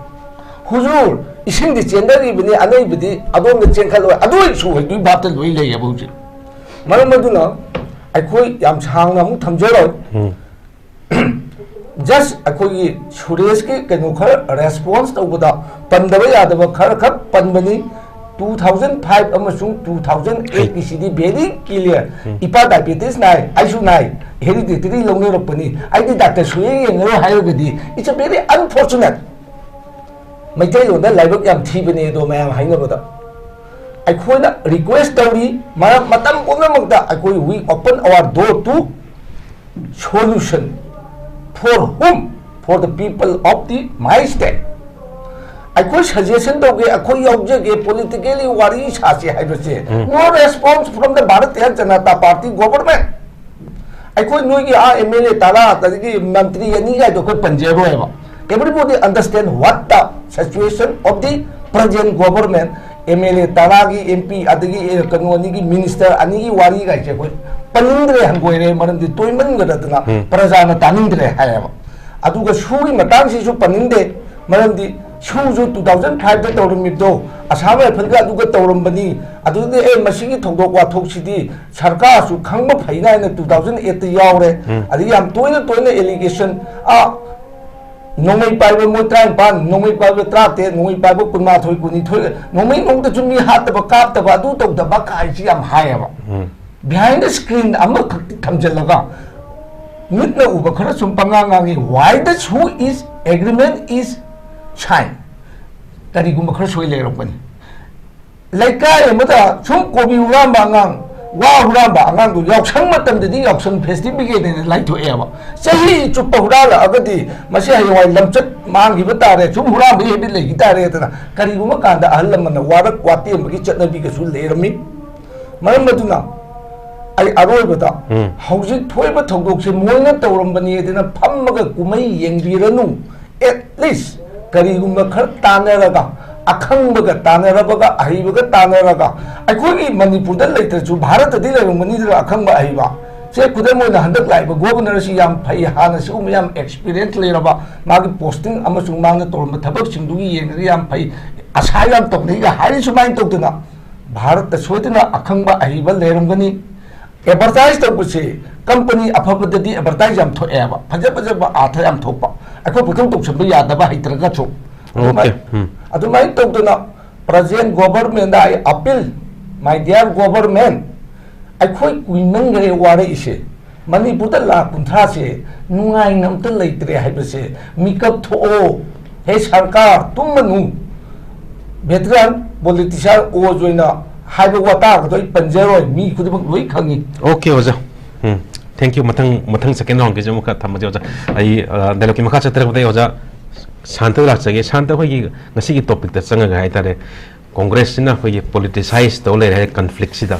हुजूर इसिंग दि चेंदागिबनि अनैबदि अदोम द चेंखलो अदोइ सु हदुइ बात लोइ लैयबुजि मरमदुना अखोई याम सांगना मु थमजरो जस्ट अखोगी सुरेश के कनो खर रेस्पॉन्स तौबदा पंदब यादब खर खर पनबनी 2005 अमसुं 2008 की सिदी वेरी क्लियर इपा डायबिटीज नाय आइसु नाय हेरिडिटरी लौने रपनी आइदि डॉक्टर सुये येंगरो हायगदी इट्स अ वेरी अनफॉर्चुनेट मैथै लोना लाइबक याम थीबने दो मयाम हाइनबदा अखोना रिक्वेस्ट तौरी मतम पुनमकदा अखोई we open our door to solution for whom? For the people of the my state. I could suggestion to get a politically worry Sasi no response from the Bharatiya Janata Party government. I could know MLA Tala, Mantri, and Punjab. Everybody understand what the situation of the present government. MLA Talagi, MP, Adagi, Kanwanigi, Minister, Anigi Wari, Panindre Hangoire, Madam the Toyman Gadana, Prazana Tanindre, however. Aduga Shui Matansi Paninde, Madam the ꯁꯨꯁꯨ 2005ꯗ ꯇꯧꯔꯝꯃꯤꯕꯗꯣ ꯑꯁꯥꯝ ꯔꯥꯏꯐꯜꯒ ꯑꯗꯨꯒ ꯇꯧꯔꯝꯕꯅꯤ ꯑꯗꯨꯗꯤ ꯃꯁꯤꯒꯤ ꯊꯧꯗꯣꯛ ꯋꯥꯊꯣꯛꯁꯤꯗꯤ ꯁꯔꯀꯥꯔꯁꯨ ꯈꯪꯕ ꯐꯩꯅ ꯍꯥꯏꯅ 2008ꯗ ꯌꯥꯎꯔꯦ ꯑꯗꯒꯤ ꯌꯥꯝ ꯇꯣꯏꯅ ꯑꯦꯂꯤꯒꯦꯁꯟ ꯅꯣꯡꯃꯩ ꯄꯥꯏꯕ ꯃꯣꯏ 35 ꯅꯣꯡꯃꯩ ꯄꯥꯏꯕ 13 ꯅꯣꯡꯃꯩ ꯄꯥꯏꯕ 12 12 ꯅꯣꯡꯃꯩ ꯅꯣꯡꯗꯁꯨ ꯃꯤ ꯍꯥꯠꯇꯕ ꯀꯥꯞꯇꯕ ꯑꯗꯨ ꯇꯧꯗꯕ ꯀꯥꯏꯁꯤ ꯌꯥꯝ ꯍꯥꯏꯌꯦꯕ behind the screen ꯑꯃꯈꯛꯇꯤ ꯊꯝꯖꯤꯜꯂꯒ ꯃꯤꯠꯅ ꯎꯕ ꯈꯔ ꯁꯨꯝ ꯄꯪꯉꯥꯡꯉꯥꯡꯉꯤ why the who is agreement is signed ꯀꯔꯤꯒꯨꯝꯕ ꯈꯔ ꯁꯣꯏ ꯂꯩꯔꯛꯄꯅꯤ ꯂꯩꯀꯥꯏ ꯑꯃꯗ ꯁꯨꯝ ꯀꯣꯕꯤ ꯍꯨꯔꯥꯟꯕ ꯑꯉꯥꯡ ꯋꯥ ꯍꯨꯔꯥꯟꯕ ꯑꯉꯥꯡꯗꯨ ꯌꯥꯎꯁꯪ ꯃꯇꯝꯗꯗꯤ ꯌꯥꯎꯁꯪ ꯐꯦꯁꯇꯤꯚꯦꯜ ꯍꯥꯏꯅ ꯂꯥꯏꯊꯣꯛꯑꯦꯕ ꯆꯍꯤ ꯆꯨꯞꯄ ꯍꯨꯔꯥꯜꯂꯛꯑꯒꯗꯤ ꯃꯁꯤ ꯍꯌꯦꯡꯋꯥꯏ ꯂꯝꯆꯠ ꯃꯥꯡꯈꯤꯕ ꯇꯥꯔꯦ ꯁꯨꯝ ꯍꯨꯔꯥꯟꯕꯒꯤ ꯍꯦꯕꯤꯠ ꯂꯩꯈꯤ ꯇꯥꯔꯦꯗꯅ ꯀꯔꯤꯒꯨꯝꯕ ꯀꯥꯟꯗ ꯑꯍꯜ ꯂꯃꯟꯅ ꯋꯥꯔꯛ ꯋꯥꯇꯦꯝꯕꯒꯤ ꯆꯠꯅꯕꯤꯒꯁꯨ ꯂꯩꯔꯝꯃꯤ ꯃꯔꯝ ꯑꯗꯨꯅ ꯑꯩ ꯑꯔꯣꯏꯕꯗ ꯍꯧꯖꯤꯛ ꯊꯣꯛꯏꯕ ꯊꯧꯗꯣꯛꯁꯦ ꯃꯣꯏꯅ ꯇꯧꯔꯝꯕꯅꯤ ꯑꯗꯨꯅ ꯐꯝꯃꯒ ꯀꯨꯝꯍꯩ ꯌꯦꯡꯕꯤꯔꯅꯨ at least ꯀꯔꯤꯒꯨꯝꯕ ꯈꯔ ꯇꯥꯟꯅꯔꯒ ꯑꯈꯪꯕꯒ ꯇꯥꯟꯅꯔꯕꯒ ꯑꯍꯩꯕꯒ ꯇꯥꯟꯅꯔꯒ ꯑꯩꯈꯣꯏꯒꯤ ꯃꯅꯤꯄꯨꯔꯗ ꯂꯩꯇ꯭ꯔꯁꯨ ꯚꯥꯔꯠꯇꯗꯤ ꯂꯩꯔꯝꯒꯅꯤꯗꯅ ꯑꯈꯪꯕ ꯑꯍꯩꯕ ꯁꯦ ꯈꯨꯗꯝ ꯑꯣꯏꯅ ꯍꯟꯗꯛ ꯂꯥꯛꯏꯕ ꯒꯣꯕꯔꯅꯔ ꯑꯁꯤ ꯌꯥꯝ ꯐꯩ ꯍꯥꯟꯅ ꯁꯤꯒꯨꯝꯕ ꯌꯥꯝ ꯑꯦꯛꯁꯄꯤꯔꯤꯌꯦꯟꯁ ꯂꯩꯔꯕ ꯃꯥꯒꯤ ꯄꯣꯁꯇꯤꯡ ꯑꯃꯁꯨꯡ ꯃꯥꯅ ꯇꯧꯔꯝꯕ ꯊꯕꯛꯁꯤꯡꯗꯨꯒꯤ ꯌꯦꯡꯉꯒ ꯌꯥꯝ ꯐꯩ ꯑꯁꯥ ꯌꯥꯝ ꯇꯧꯅꯩꯒ ꯍꯥꯏꯔꯤ ꯁꯨꯃꯥꯏꯅ ꯇꯧꯗꯅ ꯚꯥꯔꯠꯇ ꯁꯣꯏꯗꯅ ꯑꯈꯪꯕ ꯑꯍꯩꯕ ꯂꯩꯔꯝꯒꯅꯤ ꯑꯦꯗꯚꯔꯇꯥꯏꯖ ꯇꯧꯕꯁꯦ ꯀꯝꯄꯅꯤ ꯑꯐꯕꯗꯗꯤ ꯑꯦꯗꯚꯔꯇꯥꯏꯖ ꯌꯥꯝ ꯊꯣꯛꯑꯦꯕ ꯐꯖ ꯐꯖꯕ ꯑꯥꯔꯊ ꯌꯥꯝ ꯊꯣꯛꯄ ꯑꯩꯈꯣꯏ ꯄꯨꯊꯣꯛ ꯇꯧꯁꯟꯕ ꯌꯥꯗꯕ ꯍꯩꯇ꯭ꯔꯒꯁꯨ ꯑꯗꯨꯃꯥꯏꯅ ꯇꯧꯗꯅ ꯄ꯭ꯔꯖꯦꯟ ꯒꯣꯚꯔꯟꯃꯦꯟꯗ ꯑꯩ ꯑꯄꯤꯜ ꯃꯥꯏ ꯗꯤꯌꯥꯔ ꯒꯣꯚꯔꯟꯃꯦꯟ ꯑꯩꯈꯣꯏ ꯀꯨꯏꯃꯟꯈ꯭ꯔꯦ ꯋꯥꯔꯛꯏꯁꯦ ꯃꯅꯤꯄꯨꯔꯗ ꯂꯥꯛ 30ꯁꯦ ꯅꯨꯡꯉꯥꯏꯅ ꯑꯝꯇ ꯂꯩꯇ꯭ꯔꯦ ꯍꯥꯏꯕꯁꯦ ꯃꯤꯀꯞ ꯊꯣꯛꯑꯣ ꯍꯦ ꯁꯔꯀꯥꯔ ꯇꯨꯝꯃꯅꯨ ꯚꯦꯇꯔꯥꯟ ꯄꯣꯂꯤꯇꯤꯁꯤꯌꯥꯟ ꯑꯣꯏꯅ ꯍꯥꯏꯕ ꯋꯥꯇꯥꯒꯗꯣ ꯑꯩ ꯄꯟꯖꯔꯣꯏ ꯃꯤ ꯈꯨꯗꯤꯡꯃꯛ ꯂꯣꯏ ꯈꯪꯉꯤ ओके ओजा थैंक यू मथंग सेकेंड राउंड के मुखा थमजे ओजा आई डायलॉग की मखा चतरबदे ओजा शांत लाचगे शांत होगी ngasi की टॉपिक ता चंगा हाय तारे कांग्रेस सिना होगी पॉलिटिसाइज तो ले रहे कॉन्फ्लिक्ट सिदा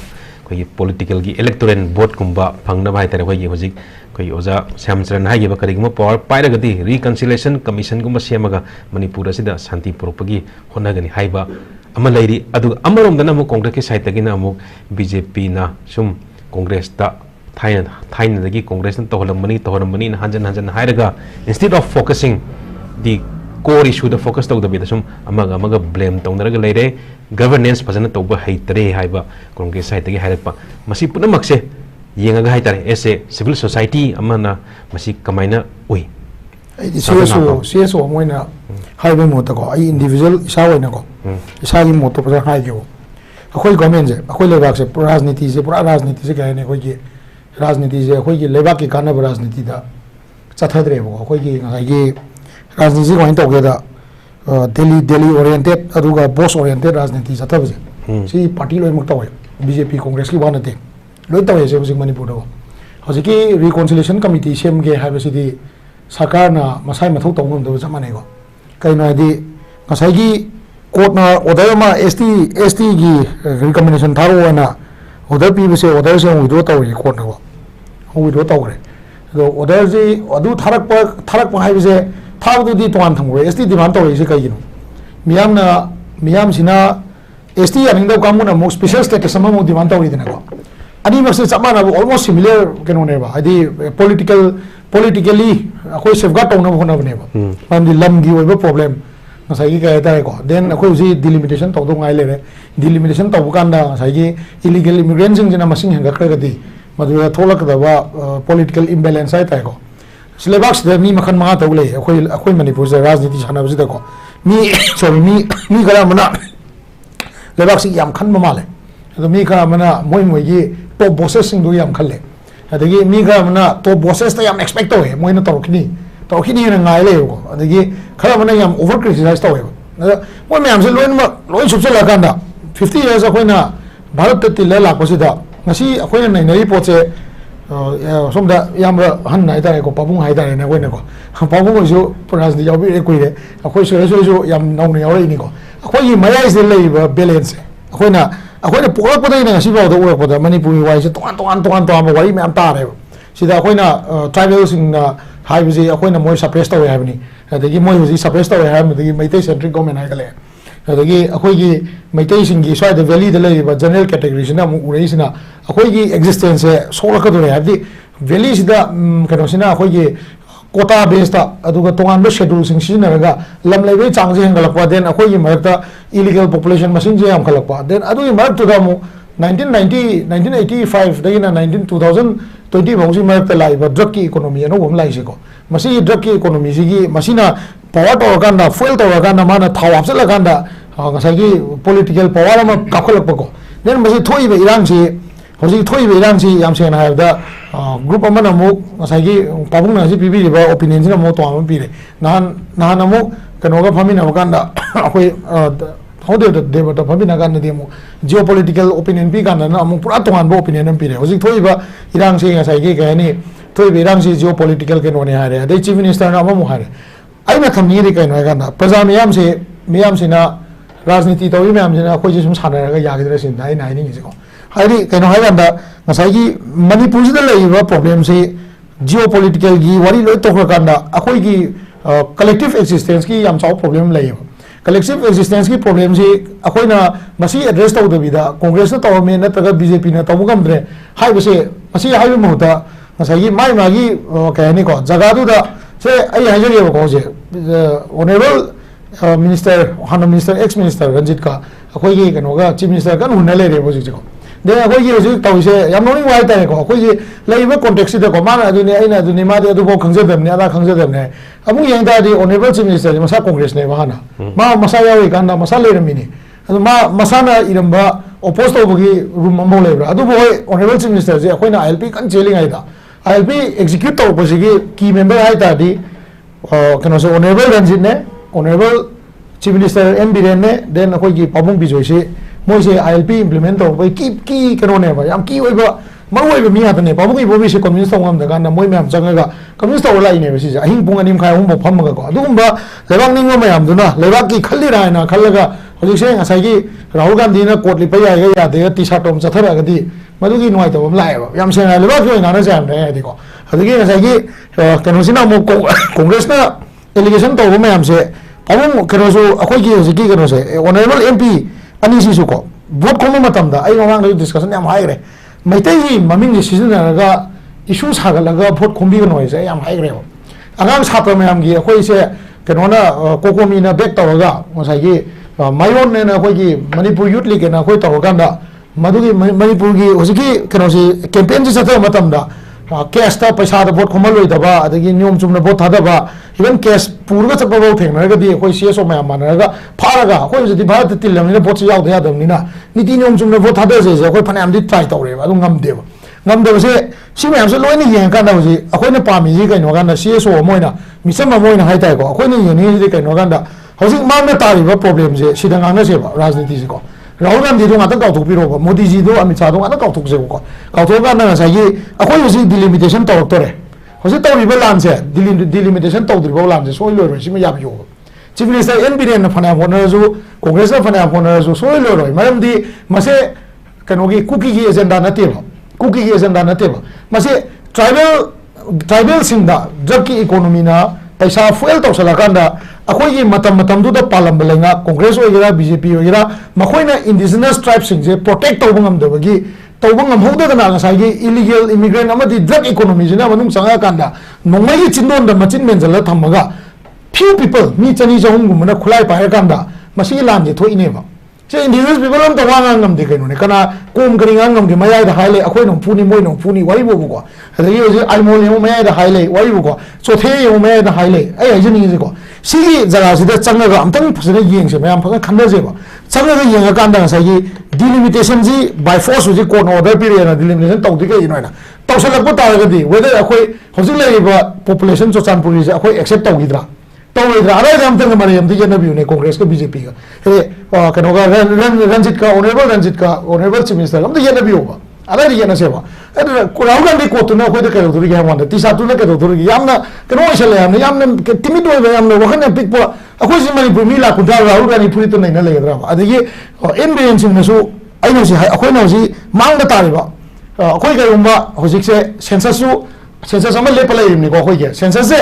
होगी पॉलिटिकल की इलेक्टोरल वोट कुंबा फंगना भाई तारे होगी होजी कोई ओजा श्यामचरण हाई बा करिगम पावर पाइरगदी रिकंसिलिएशन कमीशन गुम सेमगा मणिपुर सिदा शांति पुरपगी होनागनी हाइबा अमा लैरी अदु अमरोमदना मु कांग्रेस के साइड तगिना मु बीजेपी ना सुम कांग्रेस ता थाइन दगी कांग्रेस न तोहलमनी न हंजन हंजन हाइरगा instead of focusing the core issue the focus तौद बि दसुम अमगा ब्लेम तौनरगा लेरे गवर्नेंस फजन तौब हैतरे हाइबा कांग्रेस साइड तगी हाइरपा मसी पुनमक से येंगा हाइतारे एसे सिविल सोसाइटी अमना मसी कमाइना उई CSO मोइना हाइबे मोत को आई इंडिविजुअल इसा होइना को इसा की मोत पर हाइगो अखोई गवर्नमेंट जे अखोई लेबाक से राजनीति से कहने कोई की राजनीति से अखोई की लेबाक की कानब राजनीति दा चथद्रे बो अखोई की राजनीति को तो गेदा दिल्ली ओरिएंटेड अदुगा बॉस ओरिएंटेड राजनीति चथबजे सी पार्टी लोय मक तवे बीजेपी कांग्रेस की बानते लोय तवे से मणिपुर दो हजिकी रिकॉन्सिलिएशन कमिटी सेमगे हाइबसिदी सरकार ना मसाई मथौ तौंगम दो जमानेगो कइनो आदि ngसाइगी कोर्ट ना ऑर्डर मा एसटी की रिकमेंडेशन थारो ना ऑर्डर पीबसे ऑर्डर से विड्रॉ तौरी कोर्ट ना विड्रॉ तौरे दो ऑर्डर जे अदु थारक हाइबसे थाबदुदी तोन थंगो एसटी डिमांड तौरी से कइगिनो मियाम सिना एसटी अनिंगदो कामुना मो स्पेशल स्टेटस अमा मो डिमांड तौरी देनाको अनि मसे चमाना ऑलमोस्ट सिमिलर केनो नेबा आदि politically अखोई सेफगार्ड तौना होना बनेबा मामदि लमगी ओइबा प्रॉब्लम ngसाइगी का तारे को देन अखोई जी डिलिमिटेशन तौदो ngai लेरे डिलिमिटेशन तौबु कांदा ngसाइगी इलीगल इमिग्रेंट जिंग जना मसिंग हेंगा खरगदी मदुरा थोलकदबा पॉलिटिकल इंबैलेंस आइ ताइ को सिलेबस दे मी मखन मा तौ ले अखोई मणिपुर से राजनीति सानबजिदा को मी सॉरी मी गरा मना लेबाक सी याम खन माले अदो मी खरा मना मोई टॉप बॉसेस सिंग दो याम खले अदगी मी खरा मना टॉप बॉसेस ता याम एक्सपेक्ट तो है मोइना तौखिनी ना ngai ले को अदगी खरा मना याम ओवर क्रिटिसाइज तो है मोइ मैम से लोइन सुबसे लगांदा 50 years अखोइना भारत तिले लापसिदा ngasi अखोइना नैनरी पोचे सोमदा याम हन नाइ तारे को पाबुंग हाइ तारे ना कोइना को पाबुंग जो राजनीति याबि रे कुइरे अखोइ सुरेशो याम नौने यावरैनि को अखोइ मयाइ से लेबा बैलेंस अखोइना पोरपदैना ngasi बावदा उरपदा मणिपुरी वाइसे तोन वारी मैम तारे सिदा अखोइना ट्राइबल सिंगना हाइबजे अखोइना मोइ सप्रेस तवे हाइबनी अदगी मोइ हुजी सप्रेस तवे हाइबदगी मैतै सेंट्रिक गवर्नमेंट हाइगले अदगी अखोइगी मैतै सिंगी स्वाइद वैली द लेबा जनरल कैटेगरी सिना मु उरैसिना अखोइगी एक्जिस्टेंस से सोलकदोरे हाइबदी वैली सिदा कनो सिना अखोइगी quota based aduga tongan ba schedule sing sinaraga lam lebe changje hangalakwa then akhoi gi marakta illegal population masing je am khalakwa then adu gi marak to da mu 1985 dagina 2020 bausi marakta laiba drug ki economy ano bom lai ko masi drug ki economy sigi masina power to ganda fuel to ganda mana thawap sala ganda ngasagi political power ma kakholak ko then masi thoi be irang si hoji thoi be irang si yam sen ha da group amana mu ngasagi pabung na si pibi ba opinion sina mo to am pi re nahan amu kanoga famina ganda akoi how do they but famina ganda demo geopolitical opinion pi ganda na amu pura tongan bo opinion am pi re hoji thoi ba irang si ngasagi ka ni thoi be irang si geopolitical ke no ne ha re dei chief minister na amu ha re aina thamni ri kai no ganda praja miyam sina राजनीति तौरी ma'am अखोई सूम सानरगा यागदरे सिन नाइ नाइ नि को हाइरि कनो हाइबंदा नसाइगी मणिपुर सिदा लैबा problem से geopolitical गी वरी लोय तोखरकांदा अखोई की कलेक्टिव एक्सिस्टेंस की याम चाव प्रॉब्लम लैबा कलेक्टिव एक्सिस्टेंस की प्रॉब्लम से अखोइना मसी एड्रेस तौदबिदा कांग्रेस न तौमे नतगा बीजेपी न तौगमद्रे हाइबसे मसी हाइबे महता नसाइगी माइ मागी कहनी को जगादुदा से आई हाइजरियो को जे honourable minister hana minister ex minister Ranjit ka akoi gi kanoga chief minister kan hunna le re bo ji ko de akoi gi ji taw se yam no ni wai ta ko akoi gi leiba context de ko ma na aduni aina aduni ma de adu bo khangje dem ne ada khangje dem ne amu yang da di honorable chief minister masa congress ne ba hana ma masa yawi kan da masa le remi ni adu ma masa na iramba oppose to bo gi room mo le bra adu bo honorable chief minister je akoi na ILP kan cheling ai da ILP execute to bo ji gi key member ai ta di kano se honorable Ranjit ne honorable chief minister M biren ne then akoi gi pabung bi joise moi se ILP implement to bai ki kano ne ba yam ki oi ba maru oi ba mi ha ne pabung gi bo bi se communist ngam da kan moi myam changa ga communist to lai ne ba si ja ahing pung anim khai hum bo pham ga ko adugum ba lebak ning ma yam duna lebak ki khalli ra na khallaga hoji se ngasai gi Rahul Gandhi na court li pa ya ga ya de ti sa tom chathara ga di madu gi noi to bam lai ba yam se na lebak gi na na jam ne di ko adigi ngasai gi kano sina mo congress na allegation to ba yam se Pabung kano so akoi ki hoji ki kano se honorable MP ani si su ko vote ko matam da ai mamang da discussion yam hai re maitai hi maming ni season ga issue sagalaga vote khombi ga noi se yam hai re agang satra mayam gi akoi se kano na kokomi na back to ga ngasai gi mayon ne na akoi ki manipur youth league na akoi to ga da madu gi manipur gi hoji ki kano se campaign ji satra matam da cash ta paisa da vote khomal loi da ba adagi nyom chum na vote thada ba even cash purga chapa bo theng na ga di koi CSO ma ma na ga phara ga koi jodi bharat tilam ni vote yaw da ya dam ni na niti nyom chum na vote thada je koi phanam di try to re ba ngam de se si ma se loi ni yen ka na ji akoi na pa mi ji kai no ga na CSO moi na mi sam ma moi na hai tai ko akoi ni yen ni ji kai no ga da housing ma na ta ri ba problem je sidang ang na se ba rajniti ji ko Rahul Gandhi do ngata kautuk piro ba Modi ji do Amit Shah do ngata kautuk se ko kautuk ga na sa gi akoi hosi delimitation to to re hosi to ri ba lan se delimitation to dri ba lan se so lo ro si ma yab yo chief minister N biren na phana phona ju congress na phana phona ju so lo ro maram di mase kano gi cookie gi agenda na te ba mase tribal singda drug ki economy na paisa fuel to sala kanda akoi gi matam du da palam belenga congress oira BJP oira makoina indigenous tribes sing je protect to bangam da bagi to bangam hoda na nga sai gi illegal immigrant amadi drug economy jina manung sanga kanda nongmai gi chindon da machin menjala thamaga few people mi chani jahum gum na khulai pa ha kanda masi lam je thoi ne ba che indigenous people am to wanga ngam de kai no ne kana kom kring ngam ge mayai da haile akoi nong phuni moi nong phuni wai bo ko adagi je almol yo mayai da haile wai bo ko so the yo mayai da haile ai ai jini je ko sigi jaga sida changa ga amtang phasana yeng se mayam phasana khamna je ba changa ga yeng ga kanda sa gi delimitation ji by force ji court order period na delimitation tau di kai no na tau sa lak ta ga di whether akoi hojik lai ba population so chanpuri je akoi accept tau gi dra tau gi dra ara jam tang ma yam di jana bi ne congress ka BJP ga he kano ga Ranjit ka honorable chief minister am di jana bi ba ara di jana se ba ada Rahul Gandhi ko tuna ko de ka do ri ga wan ti sa tu na ka do ri yam na kano isha le yam na timi do yam na wahan pik po akoi si mani pumi la ku da Rahul Gandhi puri to nai na le dra ba adagi MBN sing na so ai no si akoi na si mang da ta ri ba akoi ga umba hojik se census am le pala ni ko akoi ge census se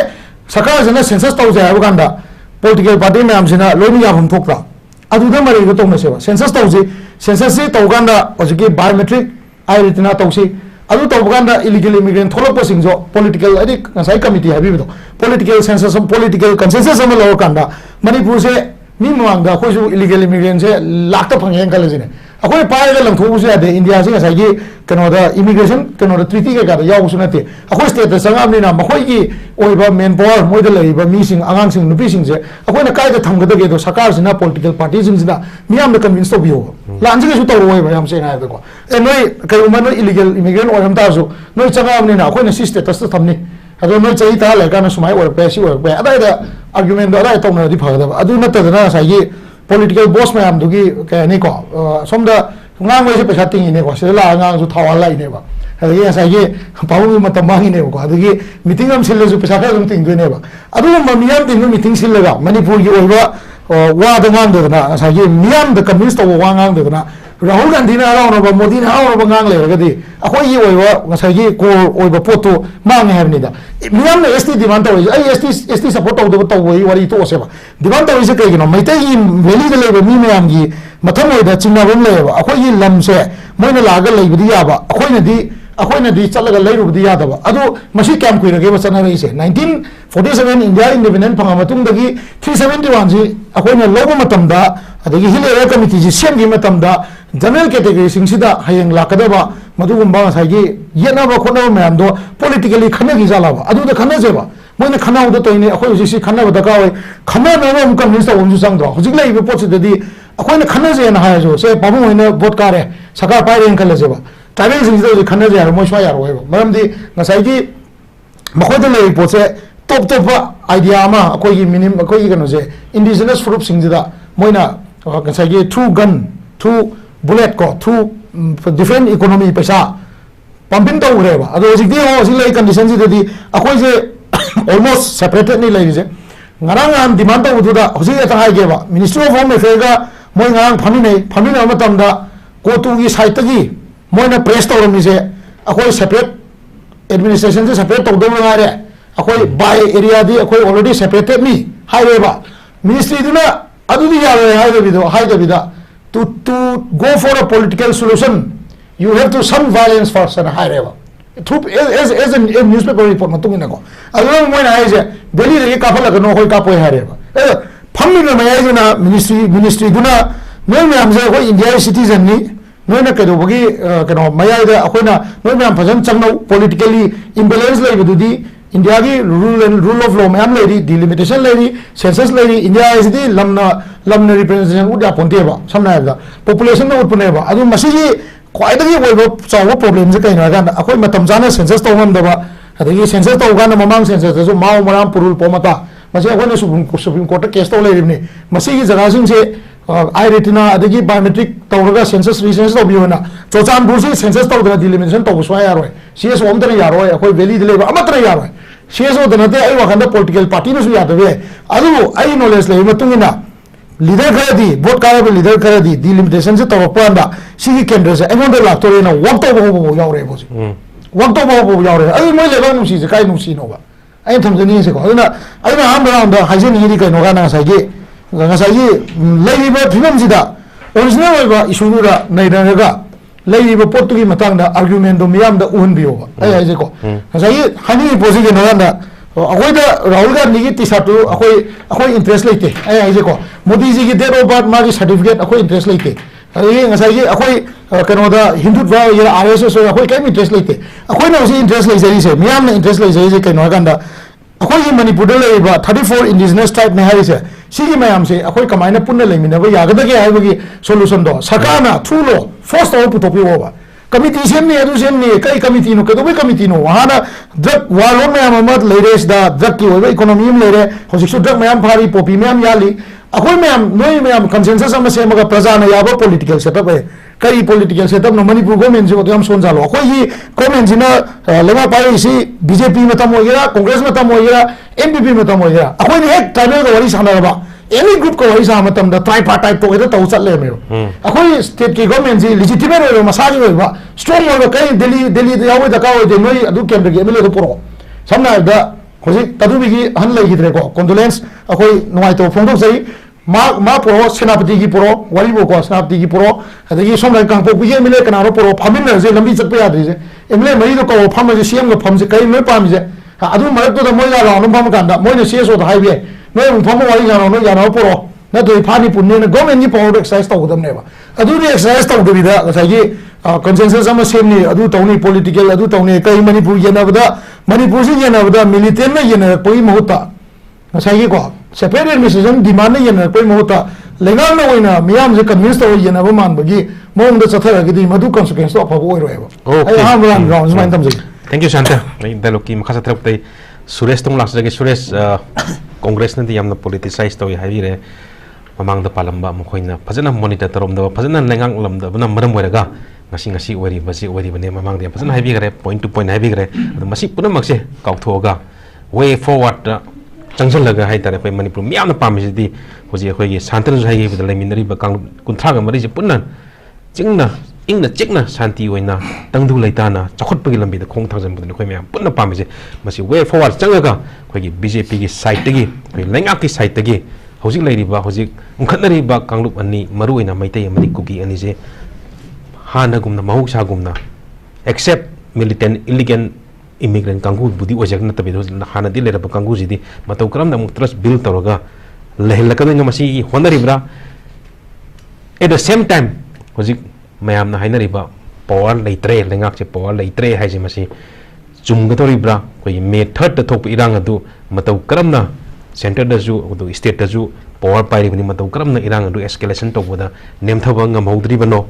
sakha jana census tau ja ba kanda political party nam sina loini ya hum thok ra adu da mari go to na se ba census tau ji census se tau kanda hojik biometric ai ritina tau si adu to buganda illegal immigrant tholok pasing jo political adi ngasai committee habi bido political census political consensus am lo kanda manipur se mi mangda khoi su illegal immigrant se lakta phangeng kala jine akoi pai ga lang thu se de india se ngasai gi kano da immigration kano da treaty ga yaw su nate akoi state da sangam ni na makhoi gi oiba main power moi da lei ba mi sing angang sing nupi sing se akoi na kai da thang ga ge do sakar sina political parties sing sina mi am da convince to bio lan ji su to roi ba yam se na da ko e noi kai uma noi illegal immigrant or ham ta su noi changam ni na akoi na state ta thamni ado noi chai ta la ga na sumai or pe si or pe ada da argument do ada to na di phag da adu na ta na sai gi political boss mayam dugi ka ni ko somda ngang wei se pesa ting ne ko se la ngang su thawal lai ne ba adi sa ye pawu ma tamangi ne ko adi meeting am sil su pesa ka dum ting ne ba adu ma miyam ting meeting sil ga manipur gi oiba wa da ngang de na sa ye miyam da communist to wa ngang de na rahul gandhi na ra no ba modi na ra ba ngang le ga di akhoi yi oiba nga sa ye ko oiba poto ma nge have ni da miyam ne st demand to ai st support to wei wari to se ba demand to se kai no mai tai valley de le mi miyam gi matham oi da chingna bam le ba akhoi yi lam se moina la ga lei bi ya ba akhoi na di chalaga lei ru bi ya da ba adu masi camp kui rage ba chana rei se 1947 india independent phanga matung dagi 371 ji akhoi na lobo matam da adagi hile committee ji sem gi matam da general category sing sida hayeng lakadaba madugumba saigi yena ba khona mayam do politically khana gi jala ba adu da khana je ba moina khana do to ni akhoi ji si khana ba da ka oi khana na ba mukam ni sa om ju sang do hojik lai be pot se di akhoi na khana je na ha jo se babu moina vote ka re saka pai ren khala je ba tabe sing do khana je mo shwa ya ro ba maram di ngasai gi makhoi da lai pot se top idea ma akhoi gi minim akhoi gi kano je indigenous group sing da moina ngasai gi two gun two bullet ko through different economy paisa pumping to ureba ado jigdi ho silai condition ji di akoi je almost separated ni lai je ngarang am demand to uda hoji ta hai ge ba ministry of home affairs ga moi ngarang phami na matam da ko tu gi site gi moi na press to rom je akoi separate administration je separate to do na re akoi by area di akoi already separated ni hai ba ministry duna adu di ya hai da bida to go for a political solution, you have to some violence first and high level. As a newspaper report, Matungo. Along when I say, Delhi Kapala no Kapo Hareva. Pamina ministry Duna, no Mamza, India citizen ni, no Nakadogi, Maya, Akona, no Mam Pazan Chano, politically imbalanced like Dudi. India की rule of law में लेरी delimitation Larry census Larry India is the lamna representation उड़ा पंटे बा समझना है बा population में उठने बा अदु मसीही कोई तो ये वो चाहो problem से कहीं ना कहीं अकोई मतम जाने census तो हम दबा अदु census तो उगाने ममांग census जो माओ मराम पुरुल पोमता मसीही अकोई ने Supreme Court case तो लेरी ने मसीही जगह से I retina अदु biometric तो उनका census recensus तो भी होना चौचान बुर्सी census तो उधर delimitation तो उसमें यार हुए CS ओम तरह यार हुए अकोई valley दिले बा अमत तरह यार हुए CS तो नते आई वहाँ political party में सुनिया तो वे अदु आई knowledge ले मतुंगी ना leader कर दी vote का भी leader कर दी delimitation से तो वपांडा सीधी केंद्र से एमोंडे लातो रे ना वक्त तो वो यार रहे बोझ वक्त तो वो यार रहे अदु मैं लेगा नुसी से काई नुसी नोगा आई थम जनी से को अदु ना हम बना हम हाइजीन ही कहीं नोगा ना साइके ngasai leiba phimam sida original oiba issue ra nei raga leiba pot gi matang da argument do miyam da un bio ba ai je ko ngasai hani posi ge no da akoi da rahul gandhi gi t-shirt akoi interest leite ai je ko modi ji gi date of birth ma gi certificate akoi interest leite ai ngasai gi akoi kano da hindu va ya rss akoi kai interest leite akoi na usi interest leite jari se miyam na interest leite je kai no ganda akoi manipur da leiba 34 indigenous tribe ne hari se Sigi mayam se akoi kamaina punna le mina ba yagada ke ai bagi solution do sakana thulo force to putopi over committee sem ne adu sem ne kai committee no kedo be committee no wahana drug walo mayam amat leres da drug ki over economy me lere hosi su drug mayam phari popi mayam yali akoi mayam noi mayam consensus am se maga praja na yaba political setup hai kai political setup no manipur government je ko am son jalo akoi hi government jina lema pai si BJP matam hoira congress matam hoira MPP matam hoira akoi ni ek tribal ko wari sana ba any group ko wari sama matam da tripartite to ida tau chatle mero akoi state ki government ji legitimate ro masagi ro ba strong ro kai Delhi yawe da ka de noi adu kendra ge MLA do poro samna da hoji tadu bi han lai gidre ko condolence akoi noi to phong dok sai मा पुरो सेनापति की पुरो वाली को सेनापति की पुरो अदगी सोम लाइन कांगपो पिजे एमएलए कनारो पुरो फामिन से लंबी चट पे याद रही से एमएलए मरी तो को फाम से सीएम को फाम से कई में पाम से अदु मरक तो मोय यारो नु फाम कांदा मोय ने सीएसओ तो हाईवे नोय फाम वाली यारो नो यारो पुरो न तो फानी पुन्ने ने गवर्नमेंट की पावर एक्सरसाइज तो उदम नेबा अदु रे एक्सरसाइज तो उदबिदा गसाई कंसेंसस अमा सेमनी अदु तौनी पॉलिटिकल अदु तौनी कई मणिपुर येनबदा मणिपुर से येनबदा मिलिटेंट में येनरपई महुता गसाई को सेपरेट एडमिनिस्ट्रेशन डिमांड येनरपई महुता लेगाल में ओइना मियाम से कन्विंस तो येनब मानबगी मोंग द चथरगदी मधु कॉन्सिक्वेंस तो अफबो ओइरोएबो आई हां ब्रांड ग्राउंड माइन तमजे थैंक यू शांता मैं डायलॉग की मखा थरपते सुरेश तोंग लासजगे सुरेश कांग्रेस ने यामना पॉलिटिसाइज तो हाइबी रे ममांग द पालंबा मखोइना फजना मॉनिटर तरोम द फजना लेंगांग लम द बना मरम ओइरगा ngasi ngasi wari basi wari bane mamang de pasana habi gare point to point habi gare adu masi puna makse kauthoga way forward changjal laga hai tare pai manipur miyam na pam ji hoji khoi gi santan jai gi bidal minari ba kang kunthra ga mari ji punna chingna ingna chikna shanti oina tangdu laitana chakhot pagi lambi da khong thangjam budin khoi miyam punna pam ji masi way forward changaga khoi gi bjp gi side tagi khoi lenga ki side tagi hoji lairi ba hoji ungkhatnari ba kanglup ani maru oina maitai amani kugi ani je हाना गुमना महौसा गुमना except militant illegal immigrant कांगू बुदी ओजक नतबे हाना दि लेरब कांगू जिदी मतौ करम न ट्रस्ट बिल्ड तौरगा लेहलकन मसी होनरिब्रा एट द सेम टाइम होजिक मयाम ना हाइनरिबा पावर लेत्रे लेंगाक से पावर लेत्रे हाइजे मसी चुमगतोरिब्रा कोई मेथड त थोप इरांग अदु मतौ करम ना सेंटर दजु अदु स्टेट दजु पावर पाइरिबनि मतौ करम ना इरांग अदु एस्केलेशन तौबदा नेमथब ngam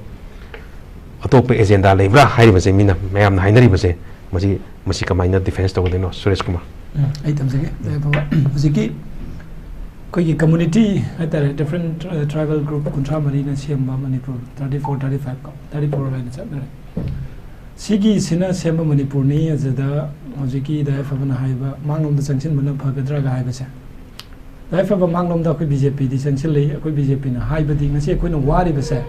अतोप एजेंडा लेब्रा हाइबसे मिना मैम हाइनरिबसे मसी मसी कमाइना डिफेंस तौदेनो सुरेश कुमार आई तमसगे बाबा हजिकी कोई कम्युनिटी हतारे डिफरेंट ट्राइबल ग्रुप कुंट्रा मरीना सेम्बा मणिपुर 34 35 का 34 लाइन चबरे सिगी सिना सेम्बा मणिपुर नि अजदा हजिकी दा फबना हाइबा मांगलोम द जंक्शन बना फगद्रा गा हाइबसे दा फबा मांगलोम दा कोई बीजेपी दि जंक्शन ले कोई बीजेपी ना हाइबदि नसे कोइना वारिबसे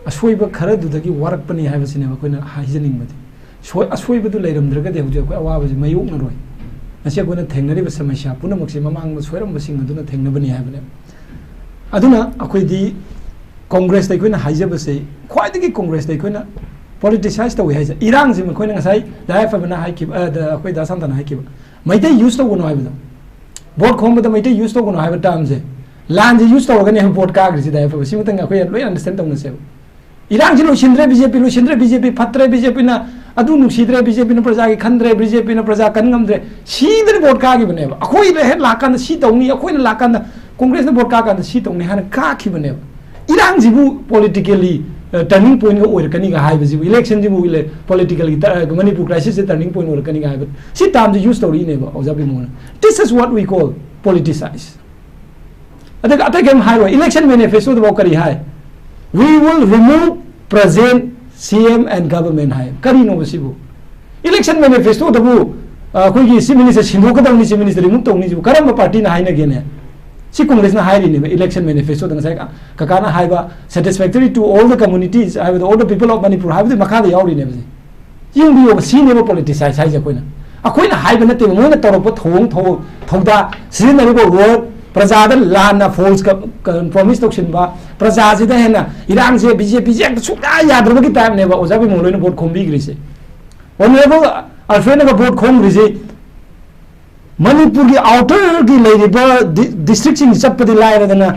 असोइब खरदुदगी वारकपनी हाइबसिने कोइना हाइजनिंगबदि सोय असोइबदु लेरमद्रगदि हुजे को अवाबजि मयुकनरोय नसे कोइना थेंगनरिब समस्या पुनमक्सि ममांग सोयरमबसिंग अदुना थेंगनबनि हाइबने अदुना अखोइदि कांग्रेस दai कोइना हाइजबसे ख्वाइदगी कांग्रेस दai कोइना पॉलिटिसाइज तवे हाइज इरांग जिम कोइना ngasai दायफबना हाइकिब अखोइ दासंतन हाइकिब मैते यूज तगुनो हाइबदो बोर्ड खोमबद मैते यूज तगुनो हाइब टामजे लांजे यूज तगनी हम बोर्ड काग्रिसि दायफब सिमतंग अखोइ लोय अंडरस्टैंड तंगसे इरांग जी लोशिंद्रे बीजेपी फत्रे बीजेपी ना अदु नुसीद्रे बीजेपी ना प्रजा की खंद्रे बीजेपी ना प्रजा कनगमद्रे सीदरे वोट कागी बनेबा अखोइ ले हेड लाकान सी तौनी अखोइ ने लाकान कांग्रेस ने वोट काकान सी तौनी हान काखि बनेबा इरांग जीबु पॉलिटिकली टर्निंग पॉइंट का ओरकनी का हाइब जीबु इलेक्शन जीबु इले पॉलिटिकली मणिपुर क्राइसिस से टर्निंग पॉइंट ओरकनी का हाइब सी टाइम जे यूज तौरी नेबा ओजाबि मोन this is what we call politicise अतक गेम हाइव इलेक्शन मैनिफेस्टो दबो करी हाय we will remove present CM and government hai kari no basibu election manifesto dabu koi gi si minister sinho ka dang ni si minister remove tong ni ju karam party na hai na gene si congress na hai ni election manifesto dang sai ka kana hai ba satisfactory to all the communities I with all the people of Manipur have the makha yauri ne basi ying bi o si ne politicize hai ja koina akoi na hai ba na te mo na torop thong thoda si na ro word प्रजाद लाना false promise तौसिनबा प्रजाजिदा हेना इरांग से BJP जे सुका यादरबगी time नेबा ओजाबि मोलोइन vote खोमबिग्रिसे honourable Alfred का vote खोमग्रिसे Manipur की outer की लेरिबा district सिंग चपदि लायरदना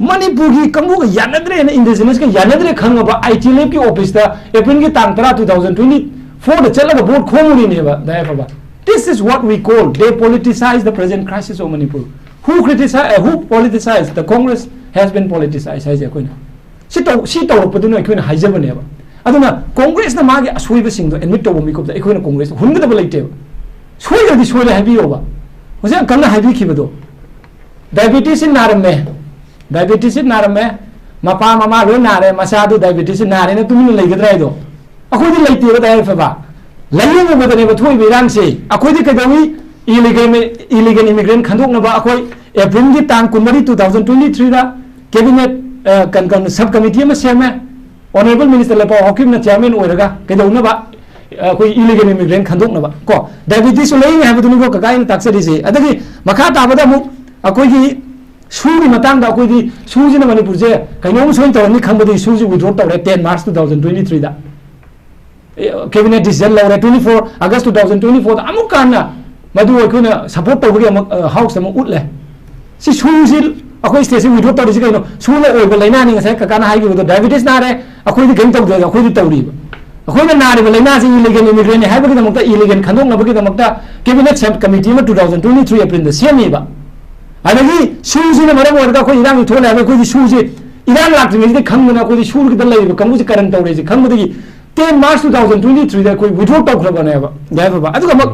मणिपुर की कंगु का यानद्रे ने इंडिजिनस का यानद्रे खंगबा आईटी लैब की ऑफिस दा एप्रिल की तांग 2024 दा चलगा वोट खोमुनी नेबा दायफबा this is what we call they politicise the present crisis of Manipur who politicized the Congress has been politicized haije koina si to paduna koina haijabane ba aduna Congress na mage asoi sing do admit to mi ko da koina Congress hunga da laite ba soya di soya habi oba hoja kanna habi khibado diabetes in narame mapa mama lo nare masadu diabetes in nare na tumi leigadra ido akoi di laite ba dai fa ba layo mo da ne ba thoi birang se akoi di kadawi illegal immigrant खंदोक नबा अखोई April की तांग 2023 दा cabinet कन सब committee में सेमे honourable minister Lepa हॉकिम ना chairman ओरगा केदौ नबा अखोई illegal immigrant खंदोक नबा को डायबिटीज लेई है बदुनि को कगाइन ताक्सरी से अदगी मखा ताबदा मु अखोई की सूगी मतंग दा कोई दी सूजी न मणिपुर से कइनोम सोइन तौरनी खंबदी सूजी विड्रॉ तौरे 10 मार्च 2023 दा कैबिनेट डिसीजन लौरे 24 अगस्त 2024 दा अमुक काना मधु अखोना सपोर्ट तौबगी अमुक हाउस अमुक उतले सी सूजी अखोई स्टेट से विड्रॉ तौरे कइनो सूले ओइब लैना नि ngase kakana हाइगी बदो डायबिटीज नारे अखोई दी गेम तौदे अखोई दी तौरी अखोई नारिब लैना से इलीगल इमिग्रेंट हाइबगी दमकता इलीगल खंदोंग नबगी दमकता कैबिनेट सब कमिटी में 2023 अप्रैल दा सेमीबा अदगी सूजी ने मरम ओरगा कोई इरांग थोले हमें कोई सूजी इरांग लाक्टिंग इदि खंगना कोई सूर की दल्लै कंगु करंट तौरे से खंगदगी 10 मार्च 2023 दा कोई विड्रॉ तौखरबनेबा याइफाबा अदुगा मक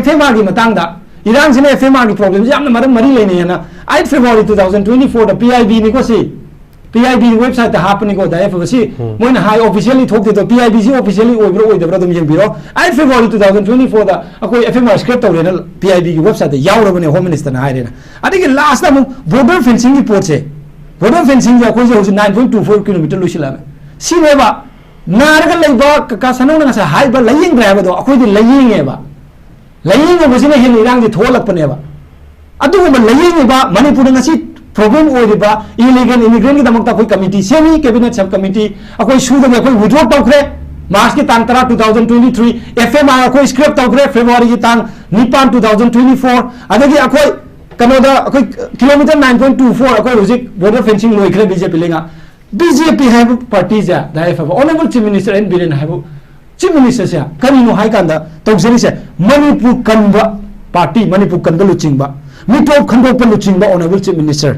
एफएमआर की मतंगदा इरांग सिने एफएमआर की प्रॉब्लम यामना मरम मरी लेने ना 8 फरवरी 2024 दा पीआईबी नि को सी पीआईबी वेबसाइट ता हापनी को दा याइफाबा सी मोइन हाई ऑफिशियली थोकते तो पीआईबी सी ऑफिशियली ओइब्रो ओइदब्रा दम यंगबिरो 8 फरवरी 2024 दा अकोई एफएमआर स्क्रिप्ट तौरे ना पीआईबी की वेबसाइट ता यावरबने होम मिनिस्टर ना हाइरेना अदिगे लास्ट दा बॉर्डर फेंसिंग की पोचे बॉर्डर फेंसिंग या कोई जो 9.24 किलोमीटर लुसिलामे सिनेबा नारगा लेबा का सनोना ngasa हाइबा लयिंग ड्राइवर दो अकोई दी लयिंगेबा लयिंग बसिने हेन इरांग दी थोलकपनेबा अदुगुम लयिंगेबा मणिपुर ngasi प्रॉब्लम ओइबा इलीगल इमिग्रेंट की दमकता कोई committee semi cabinet sub committee अकोई सूद में कोई विड्रॉ तौखरे मार्च की तांग 2023 एफएमआर अकोई स्क्रिप्ट तौखरे फरवरी की तांग 9 2024 अदगी अकोई कनोदा अकोई किलोमीटर 9.24 अकोई हुजिक बॉर्डर फेंसिंग लोइखरे बीजेपी लेगा बीजेपी है पार्टी जा दाइफा honourable chief minister N Biren है चीफ मिनिस्टर से करिनो हाई कांदा तौजरी से मणिपुर कनबा पार्टी मणिपुर कनबा लुचिंगबा मिटोप खंडोप लुचिंगबा ऑनरेबल चीफ मिनिस्टर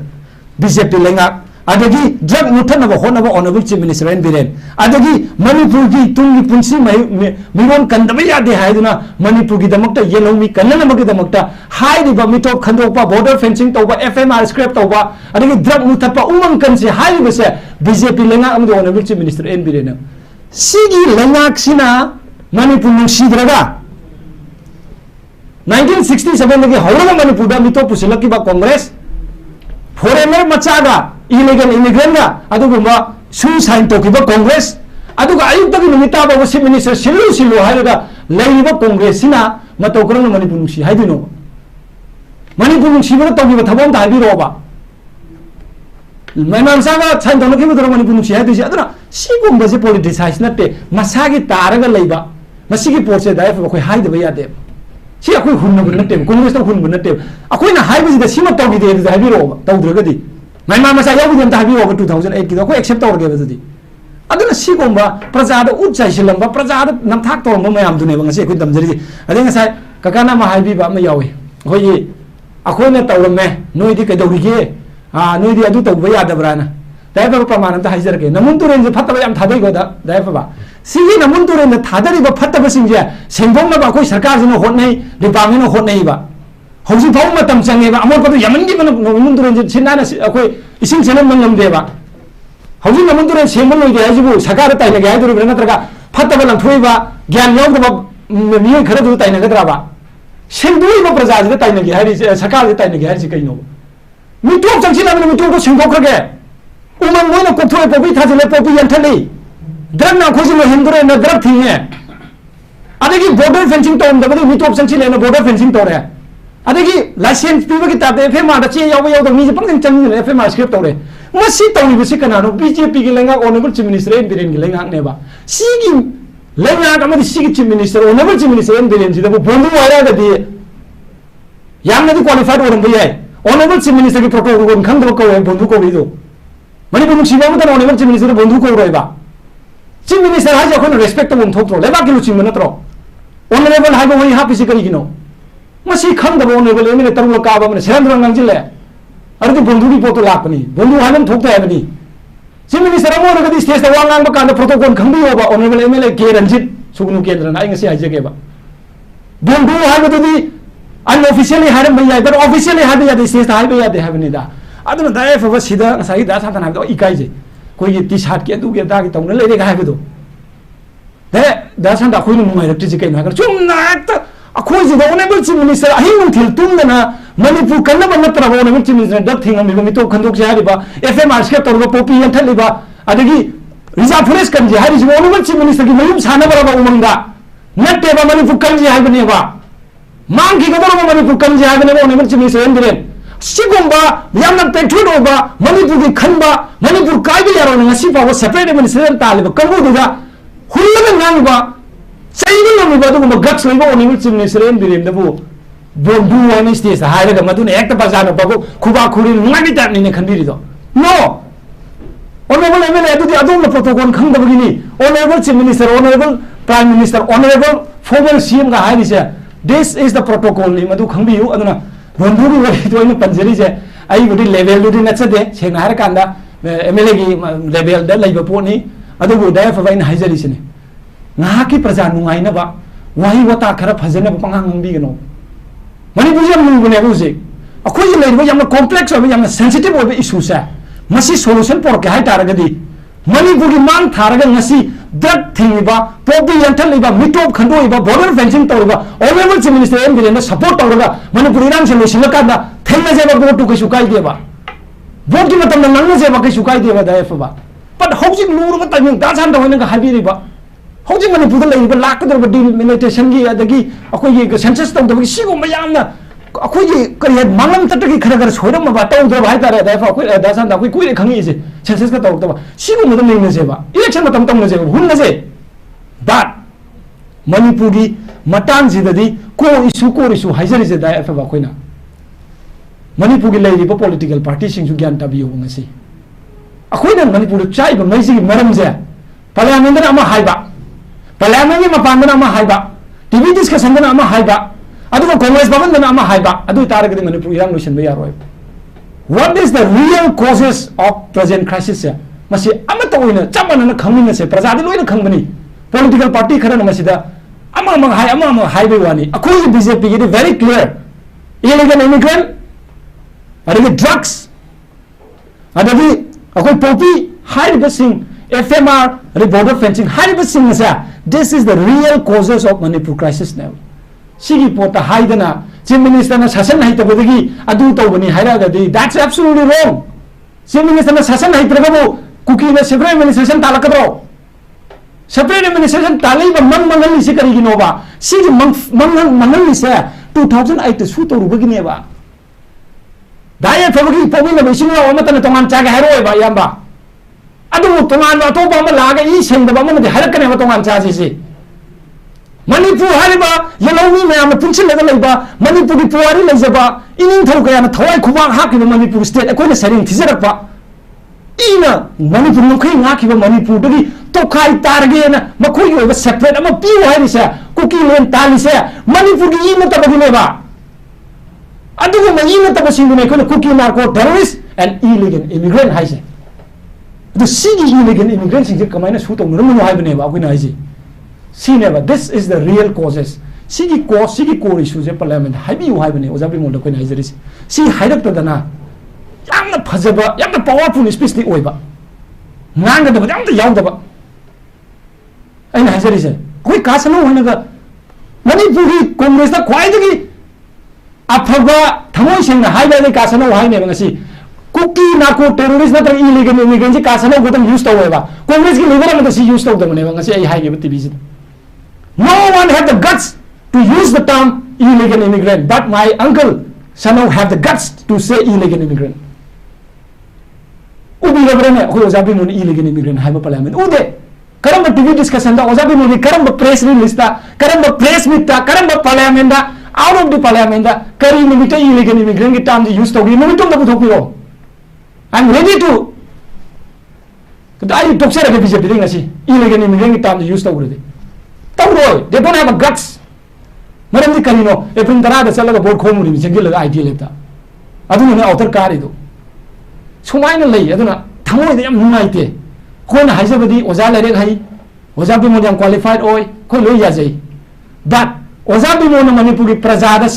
बीजेपी लेगा अदगी ड्रग मुथनबा होनबा honourable chief minister N Biren अदगी मणिपुर की तुंगी पुंसी मिरोन कंदबा यादे हाइदुना मणिपुर की दमकता येलोमी कन्ननबगी दमकता हाइदिबा मिटोप खंडोपा बॉर्डर फेंसिंग तौबा एफएमआर स्क्रिप्ट तौबा अदगी ड्रग मुथपा उमंग कंसे हाइबसे बीजेपी लेगा अमदो honourable chief minister N Biren सिगी लेंगाक्सिना मणिपुर नुसिद्रगा 1967 लगे हौरगा मणिपुर दा मिटो पुसिलकिबा कांग्रेस फॉरेनर मचागा इलीगल इमिग्रेंट गा अदुगुमा सुसाइन तोकिबा कांग्रेस अदुगा आयुक्तगी निमिता बाबा चीफ मिनिस्टर सिल्लु हाइरगा लैरिबा कांग्रेस सिना मतोकरन मणिपुर नुसि हाइदिनो मणिपुर नुसिबा तोगिबा थबम ता हाइबिरोबा मैमानसागा साइन तोनकिबा दरो मणिपुर नुसि हाइदिसि अदुना सिगुम्बसे पॉलिटिसाइज नते मसागी तारगा लैबा मसिगी पोर्से दाइफ कोइ हाइदबा यादे सी अखोई हुन्नबु नते कांग्रेस तो हुन्नबु नते अखोइना हाइबसिदा सिमा तौगिदे दु हाइबिरोबा तौद्रगदि मैमा मसा याबुदि अमता हाइबिरोबा 2008 किदो अखोइ एक्सेप्ट तौरगे बदि अदुना सिगुम्बा प्रजादा उच्चाइसिलंबा प्रजादा नमथाक तौरंबा मयाम दुनेबा ngasi अखोइ दमजरिदि अदे ngasa kakana ma haibiba ama yawi अखोइ अखोइना तौरमे नोइदि कैदौरिगे नोइदि अदु तौबा यादब्राना दाइफा प्रमाण अमता हाइजरगे नमुन तुरेंजे फत्तबा याम थादैगोदा दाइफा सिगी नमुन तुरेंजे थादरिबा फत्तबा सिंजे सेंगोंनबा अखोइ सरकार जिनो होटनै डिपार्टमेंट होटनैबा हौजि फाउ मतम चंगेबा अमोरपदु यमनगी नमुन तुरेंजे सिनाना अखोइ इसिंग सेनम मंगमदेबा हौजि नमुन तुरें सेंगन लोइदे हाइजिबु सरकार ताइनगे हाइदुरिबा नत्रगा फत्तबा लंथोइबा ज्ञान यौदबा मिय खरदु ताइनगद्राबा सेंदुइबा प्रजाजिदा ताइनगे हाइरि सरकार ताइनगे हाइरि कैनो मिटोक चंगसिलाबा मिटोक सेंगोखरगे उमंग मोइना कोथोय पोपी थाजिले पोपी यंथली ड्रग ना खोजिलो हिंदुरे न ड्रग थींगे अदगी बॉर्डर फेंसिंग तौरदबदि मिटोप चंगसिले न बॉर्डर फेंसिंग तौरे अदगी लाइसेंस पीबगी ताते एफएमआर दा चे याव याव मी पंग चंगसिले एफएमआर स्क्रिप्ट तौरे मसी तौनिबसि कनानो बीजेपी की लेंगा honourable chief minister N Biren की लेंगा नेबा सिगी लेंगा अमदि सिगी chief minister honourable chief minister N Biren सिदा बोंदु वारागदि यामनदि क्वालिफाइड ओरंबो याय ऑनरेबल चीफ मिनिस्टर की प्रोटोकॉल खंदब को बोंदु को बिदो मणिपुर नुसिबा मत ऑनरेबल चीफ मिनिस्टर बोंदु को रोइबा चीफ मिनिस्टर हाइ जखन रेस्पेक्ट तबम थोक्रो लेबा किलु चिम नत्रो ऑनरेबल हाइबो वही हापिसि करिगिनो मसी खंदब ऑनरेबल एमने तरुल काबा मन सेरंद्र नंगजिले अरदि बोंदु की पोतो लापनी बोंदु हाइबम थोक्ता हैबनी चीफ मिनिस्टर अमोरगदि स्टेज दा वांगांग बकांद प्रोटोकॉल खंबियोबा ऑनरेबल एमएलए के रंजित सुगनु केंद्र ना इंगसी हाइजेगेबा बोंदु हाइबदि अनऑफिशियली हाइरम बयाय बट ऑफिशियली हाइबे यादे स्टेज हाइबे यादे हैबनिदा अदुना दाइफा सिदा ngसाई दा साथन हाइबदो इकाइजे कोई टी शर्ट के दुगे दागी तौना लेरेगा हाइबदो दे दा संदा खोइनु नुमाइरक्ति कैनो हागर चुमना एकता अखोइ जिदा ऑनरेबल चीफ मिनिस्टर अहिंग थिल तुमना मणिपुर कन्नबा नत्रा ऑनरेबल चीफ मिनिस्टर दक थिंगमिबा मितो खंदोक जारिबा एफएमआर स्क्रिप्ट तौरबा पोपी यंथलिबा अदगी रिजर्व फॉरेस्ट कंजे हारिज ऑनरेबल चीफ मिनिस्टर की मयुम सानबरबा उमंगा नत्तेबा मणिपुर कंजे हाइबनेबा मांगी गदरबा मणिपुर कंजे हाइबनेबा ऑनरेबल चीफ मिनिस्टर एंदिरेन सिगुम्बा यामना पेट्रोल ओबा मणिपुर की खनबा मणिपुर कायबी यारो ngasi पाव सेपरेट एडमिनिस्ट्रेशन तालिबा कंगुदुगा हुल्लगा नांगबा चाहिबा नमिबा दुगुम्बा गट्स लइबा ओनिबल चीफ मिनिस्टर एन बिरेमदबु बोंदु वानी स्टेज हायरगा मदुन एकता बाजानो बाबु खुबा खुरी नुंगाबी तारनि ने खनबिरिदो नो ऑनरेबल एमएलए अदुदि अदोम प्रोटोकॉल खंगदबगिनी honourable chief minister honourable prime minister honourable former CM का हायरिसे दिस इज द प्रोटोकॉल नि मदु खंबियु अदुना बोंदुगी वरी तो इन पंजरीजे आई बुदी लेवल दुदि नचदे सेंना हार कांदा एमएलए की लेवल द लइबा पोनी अदुबु YAIPHABA इन हाइजरिसिने नाकी प्रजा नुंगाइनबा वही वता खरा फजने पंगांग ngbiगनो मणिपुर याम नुबने बुजे अखोय लेरिबा याम कॉम्प्लेक्स ओबे याम सेंसिटिव ओबे इशू से मसी सोल्यूशन पर के हाय तारगदी मणिपुर की मान थारगा ngasi ड्रग थिंगिबा पोबी यंथलिबा मिटोब खंडोइबा बॉर्डर फेंसिंग तौबा honourable chief minister M Biren support तौरगा मणिपुर इराम से लोसिलकादा थेंगजेबा बोटु के सुकाई देबा बोट की मतम नंगजेबा के सुकाई देबा YAIPHABA but हौजिक लूरबा टाइमिंग दासान दवनगा हाबिरिबा हौजिक मणिपुर लेरिबा लाकदरबा डिलिमिटेशन की अदगी अखोय के सेंसस तौदबा सिगो मयामना अखोय करिय मांगम तटकी खरा खरा सोइरमबा तौदबा हायतारे YAIPHABA अखोय दासान अखोय कुइरे खंगिसे सेंसस का तौदबा सिगो मदम लेंगजेबा इलेक्शन मतम तौनजेबा हुनजे but मणिपुर की मतंग जिददी को इशू हाइजरिसे YAIPHABA अखोयना मणिपुर की लेरिबा पॉलिटिकल पार्टी सिंगसु ज्ञान ताबियो ngasi अखोयना मणिपुर चाइबा मैसी मरमजे पार्लियामेंट अमा हाइबा पार्लियामेंट की मपानदना अमा हाइबा टीवी डिस्कशन दना अमा हाइबा अदुगा कांग्रेस भवन दना अमा हाइबा अदु तारगदि Manipur इरांग लोइसनबा यारोय what is the real causes of present crisis से मसी अमा तोइना चमनना खंगिनसे प्रजादि लोइना खंगबनी political party खरन मसीदा अमा हाइबे वानी अखोय बीजेपी की very clear illegal immigrant अदि drugs अदि अखोय पोपी हाइबे सिंग FMR border fencing हाइबे सिंग से this is the real causes of Manipur crisis now सिगी पोता हाइदना chief minister ना शासन नहीं तबदगी अदु तौबनी हाइरागदी that's absolutely wrong chief minister ना शासन नहीं तबगबो कुकी ना सेपरेट एडमिनिस्ट्रेशन तालकदरो सेपरेट एडमिनिस्ट्रेशन तालीब मंगल से करीगिनोबा सिगी मंगल से 2008 सु तौरुबगिनेबा YAIPHABA की पोमी ना बेसिनो अमतन तोमान चागे हाइरोबा याम्बा अदु तोमान अतोबा अमा लागे ई सेंदबा मनदे हाइरकनेबा तोमान चाजिसे मणिपुर हारिबा यलौमी मयाम पुंसिलगा लैबा मणिपुर की पुवारी लैजबा इनिंग थौ कयाना थवाई खुबांग हाकिबा मणिपुर स्टेट अखोयना सरिंग थिजरकबा इना मणिपुर नखै ngakiba मणिपुर दगी तोखाई तारगेना मखोई ओबा सेपरेट अमा पिउ हारिसे कुकी लेन तालिसे मणिपुर की इना तबगिनेबा अदुगु मयिना तबसिंगने कोन Kuki narco terrorist and illegal immigrant हाइसे अदु सिगी इलीगल इमिग्रेंट सिंग कमाइना सु तौनरमनो हाइबनेबा अखोयना हाइसे सीनेबा this is the real causes सिगी कोर इशू से पार्लियामेंट हाइबियु हाइबने ओजाबि मोंड कोइन हाइजरिस सी हाइरक्तदना यामना फजबा यामना पावरफुल स्पीचली ओइबा नांगदबा यामना यावदबा अइना हाइजरिसे कोई कासनो होनगा मणिपुरी कांग्रेस दा ख्वाइदगी अफबा थमोय सेंना हाइबादे कासनो हाइने ngasi कुकी नाको टेररिस्ट नत्र इलीगल इमिग्रेंट जी कासनो गदम यूज तौवेबा कांग्रेस की लीडर मत सी यूज तौदमने ngasi ai हाइगे टीवी से no one had the guts to use the term illegal immigrant but my uncle Sano have the guts to say illegal immigrant ubi labrane ko ozabi mun illegal immigrant haiba parliament ude karamba tv discussion da ozabi mun karamba press release da karamba press meet da karamba parliament da out of the parliament da kari nimita illegal immigrant ki term use to gi minutum da buthopiro I'm ready to kadai tokse ra BJP ding ngasi illegal immigrant ki term use to gure they don't have a guts मरमदी करिनो April 10 दा चलगा board खोमुरी मिसेंगिलगा IT लेता अदुना औतर कारिदो सुमाइना लई अदुना थमोइदे याम नुंगाइते कोन हाइजबदी ओजा लेरे high ओजा बिमो याम qualified ओय को लोय याजै बट ओजा बिमो न मणिपुरी प्रजादा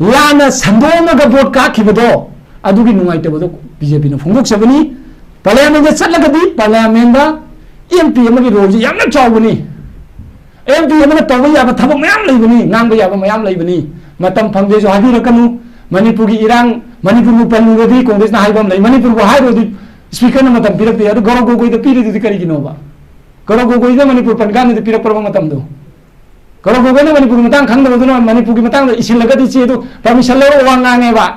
लाना संदोमगा बोर्ड का खिबदो अदुगी नुंगाइतेबदो बीजेपी न फोंगोक सबनी पार्लियामेंट चलगदी पार्लियामेंट दा एमपी अमगी रोल यामना चावनी MP अमना तब याब थबक मयाम लैबनी नांग याब मयाम लैबनी मतम फंगदे जो हाबी रकनु मणिपुर की इरांग मणिपुर को पनुगदी कांग्रेस ना हाइबम लै मणिपुर को हाइरोदी स्पीकर न मतम पिरक दे गरो गोगोई द पिरिदि करिगिनोबा गरो गोगोई द मणिपुर पनगान द पिरक परम मतम दो गरो गोगोई न मणिपुर मतंग खंगदबदुना मणिपुर की मतंग इसिन लगदी चे दो परमिशन ले वांगानेबा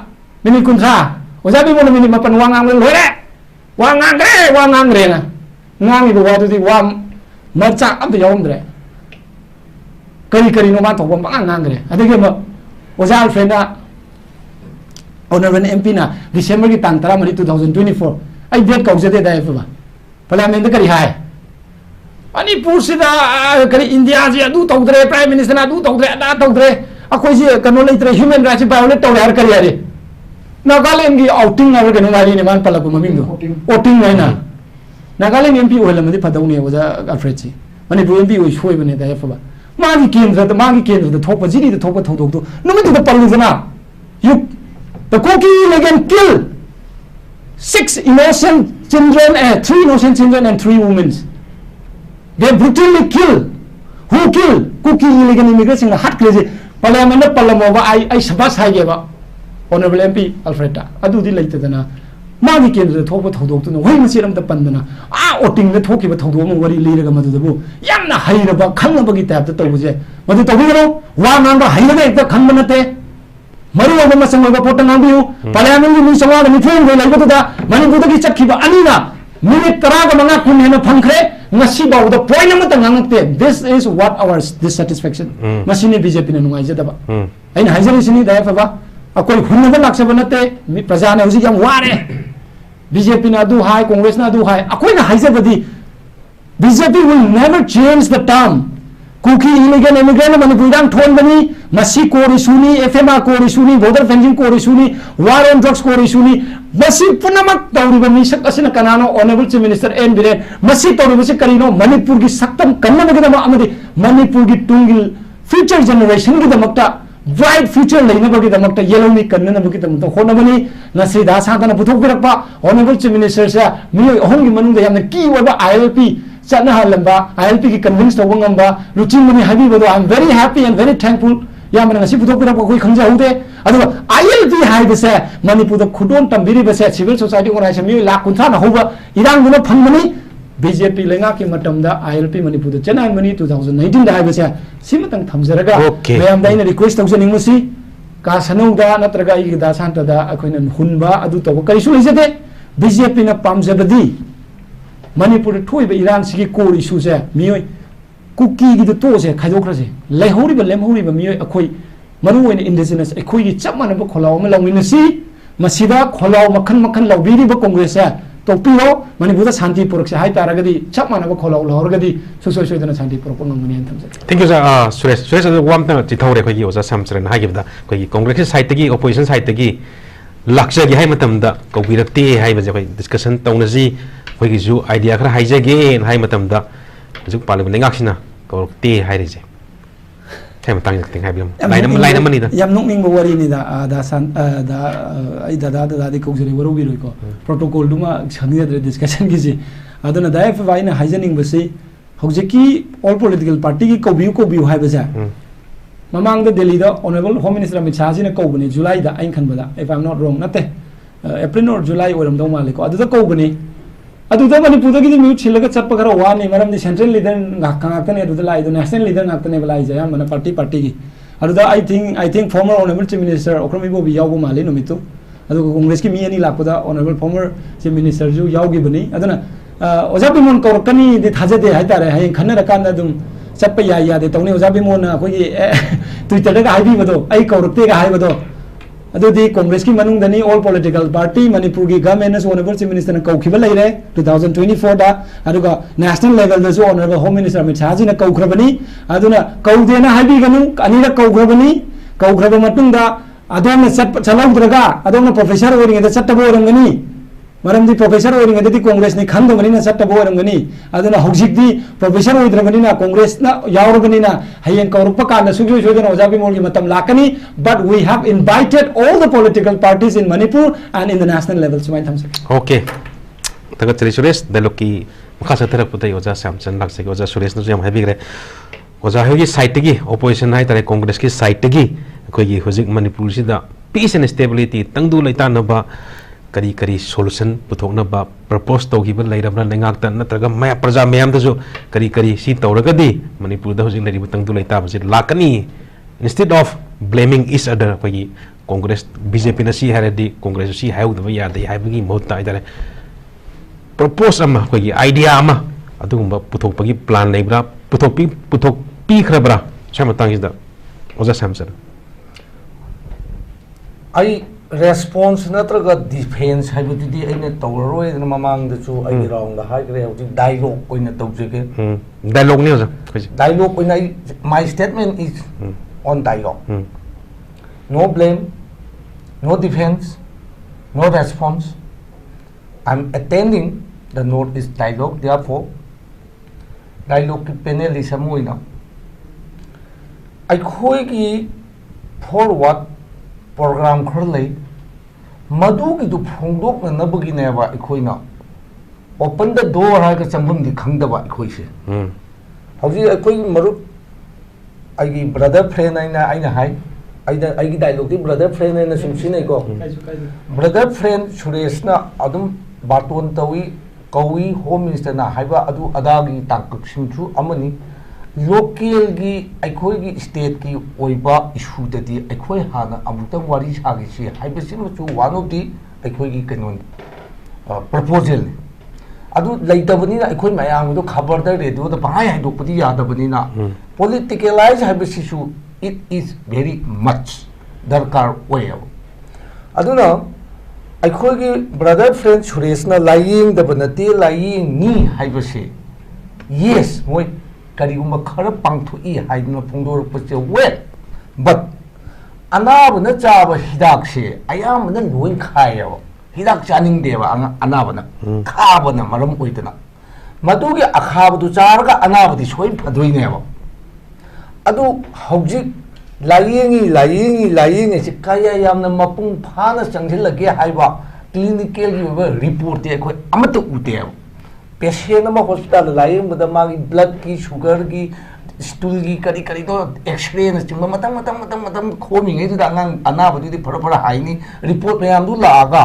minit kuntra oja bi mo minit mapan wang ang lore wang ang re na ngang ibu wadu di wam maca am yom dre kari no ma thok bam ngang re adege ma oja alfred na honorable MP na December ki tang 2024 ai date kaujade da fa parliament da kari hai manipur sida kari india ji adu tawdre prime minister na adu tawdre da tawdre akoi ji kano leitre human rights violate tawre har kari are Nagaland ki outing har kano mari ne man pala maming do outing na Nagaland MP ola madi phadau ne oja alfred ji manipur MP oi shoi bane da fa ma gi kendra da thok pa ji da thok pa thok do no me da palu na you the cookie again kill 6 innocent children and 3 innocent children and 3 women. They brutally kill. Who kill? Cookie illegal immigration hot crazy. Parliament Palamova I sabas higeva. Honorable MP Alfreda. Adu di later than a Magi came to the top of Hodok to know when we see them the Pandana. Ah, outing the talk about Hodom, what he leader to the boo. Yamna hide about Kanabagi tap the Tobuze. But the Tobiro, one number hide the Kanbanate. Maru over Masanga Potanambu, Parliament in Sawan and Train when I go to the Manipuki Chakiba Anina, Minute Taraga Manakun and a Pankre, Nasiba, the point. This is what our dissatisfaction. Masini BJP and Wajadaba. And Hazarishini, the Yafaba, a quite Hunava Laksabanate, Prazana Uzikam Ware, BJP Nadu High, Congress Nadu High, a quite Hazabadi. BJP will never change the term. Cookie illegal immigrant Manipurian Tonbani, Masi Korisuni, FMA Korisuni, voter fencing Korisuni, war on drugs Korisuni, Masi Punamak Tauribani, Sakasina Kanano, Honorable Chief Minister N. Biren, Masi Tauribasi Karino, Manipurgi Saktam Kanamagama Amadi, Manipurgi Tungil, future generation with the Makta, bright future Lainabaki the Makta, Yellow Nick and Nanabaki the Honamani, Nasida Santana Putopirapa, Honorable Chief Minister, Mio Hongi Manu, they have the key over ILP. ILP ki convinced of Wangamba, Luchimani Habibo. I'm very happy and very thankful. Yamana Siputopura Kanja Ude. Other ILP high say, Manipu the Kudon Tambiri Basa, civil society organization, Lakuntana Hova, Iran Guna Pangmani, BJP Lengaki Matamda, ILP Manipu the Chennai Mani 2019 the Hibasa, Simatang Tamzaraga. Okay. I am dying a request of Zenimusi, Kasanuda, Natraga da Santa da Aquin Hunba, Aduto, Karisu is it? BJP na Pamzabadi. Manipur toy Iran Siki core issues, Mio cookie the toes, Kajokrasi, Lahori, Lemhori, Mio, a koi, Maru and indigenous, a koi, Chapman of Kola, Malang in the sea, Masida, Kola, Makan, Lavidi, Congress, Topio, Maniputa Santi Purks, High Taragadi, Chapman of Kola, Horgadi, so than a Santi Propon. Thank you, Suresh. Suresh, one time to Tore was a Samson, Hagivda, Congress Saitagi, opposition Saitagi, Luxury Haimatamda, Kobirati, High discussion, Tonazi. We give idea for hijack again. High matamda. Just parliament action. Go tea high rege. Time tang thing high biom. Line money. Yam no ming worry ni da san da the coxy wero protocol duma changya discussion gizi. Adana da if I na hijacking basi. Hojeki all political party ki ko view high baza. Mamang the Delhi the honorable Home Minister Amit Shah ji ne ko bani July da ain khan bada. If I'm not wrong, nate April or July or dom male ko. Adu da ko bani. Aduda Manipur ki mute chilaga chapagara one maram the central leader Nakakane to the lie, the national leader Nakanabaliza, and a party. Aduda I think former honorable Chief Minister Okromibo Yago Malino Mitu, Adu Congress me any lapoda, honorable former Chief Minister Ju Yaugi Bani, Adana Ozabimon Korkani, the Hazade Haitara, Kanada Dum, Sapaya, the Tony Ozabimona, Twitter Ivado, I Kortega Ivado. The Congress ki manung dani all political party Manipur ki government as honorable Chief Minister na kaukiba laire 2024 da aduga national level da so honorable Home Minister Amit Shah ji na kaukrabani aduna kaudena habi ganu anira kaukrabani kaukraba matung da adona chalaudraga adona professor oring da chattabo orangani maram di professor oring da di Congress ni khando mani na chattabo orangani aduna hojik di professor oidragani na Congress na yauragani na hayeng kaurpa ka na sugyo jodana ojabi molgi matam lakani. But we have invited all the political parties in Manipur and in the national level. Okay. Taga Suresh, the Loki Makasatara Puta Yoja Samson Laxi Oja Suresh Nuzam Habigre Oja Hogi Saitigi, opposition night at Congress ki Saitigi, Kogi Hozik Manipur Sida, peace and stability, Tangdu Laitanaba, Kari solution, Putonaba, proposed to give a later Nangata, Nataga Maya Praza Mayamdazo, Kari Sita Ragadi, Manipur, the Hosi Lady Tangdu Laitabas, Lakani. Instead of blaming each other, Congress BJP ना सी है दी कांग्रेस सी है उधर याद है बगी मोहता इधर propose अमा कोई आइडिया अमा अदुगुम्बा पुथोकपगी प्लान लेब्रा पुथोकपी खरब्रा शमतांगिदा ओजा सैमसन आई रेस्पॉन्स नत्रगा डिफेंस है बुद्धि अने तौररोय ममांग दचु आई राउंड हाइग्रे हौजी डायलॉग ओइना तौजेगे डायलॉग ने ओजा डायलॉग ओइना my statement is on dialogue no blame no defence no response I am attending the north east dialogue therefore dialogue की पैनलिस्ट ओइना अखोई फॉरवर्ड प्रोग्राम खर लई मधुगिदु फोंदोकनबगिनेबा अखोइना ओपन द डोर हाग चंबमदि खंगदबा अखोइसे हौजी अखोइ मरुप आइगी ब्रदर फ्रेंड आइना हाई आइगी डायलॉग दि ब्रदर फ्रेंड आइना सुमसिनै को ब्रदर फ्रेंड सुरेशना अदुम बातोन तवी कौई होम मिनिस्टर ना हाइबा अदु अदागी ताककसिंचु अमनि लोकल की अखोई स्टेट की ओइबा इशू ददी अखोई हाना अमुतंग वारी सागिसी हाइबसिमचु वन ऑफ दी अखोई की कनोन प्रपोजल अदु लैतबनिना अखोई मयांगदो खबर द रेडियो द बाय हाइदोपदि यादबनिना पॉलिटिकलाइज हाइबसिसु इट इज वेरी मच दरकार ओयो अदुना अखोई की ब्रदर फ्रेंड सुरेशना लाइंग दबनते लाइंग नी हाइबसे यस मोय करीगुम खर पांथुई हाइदना फोंदोरपसे वेट बट अनाबना चाब हिदाक से अयामना लोइन खायब हिदाक चानिंग देवा अनाबना खाबना मरम ओइदना मदुगे अखाबदु चारगा अनाबदि सोइ फदोइनेबा अदु हौजिक लायेंगी से काया यामना मपुंग फाना चंगजिलगे हाइबा क्लिनिकल की रिपोर्ट ते अखोइ अमत उतेब पेशेंट हॉस्पिटल लाइंग मागी ब्लड की शुगर की स्टूल की करी करी तो एक्सरे मतम खोमीगे अनाबदी फर फर हाईनी रिपोर्ट मैम लागा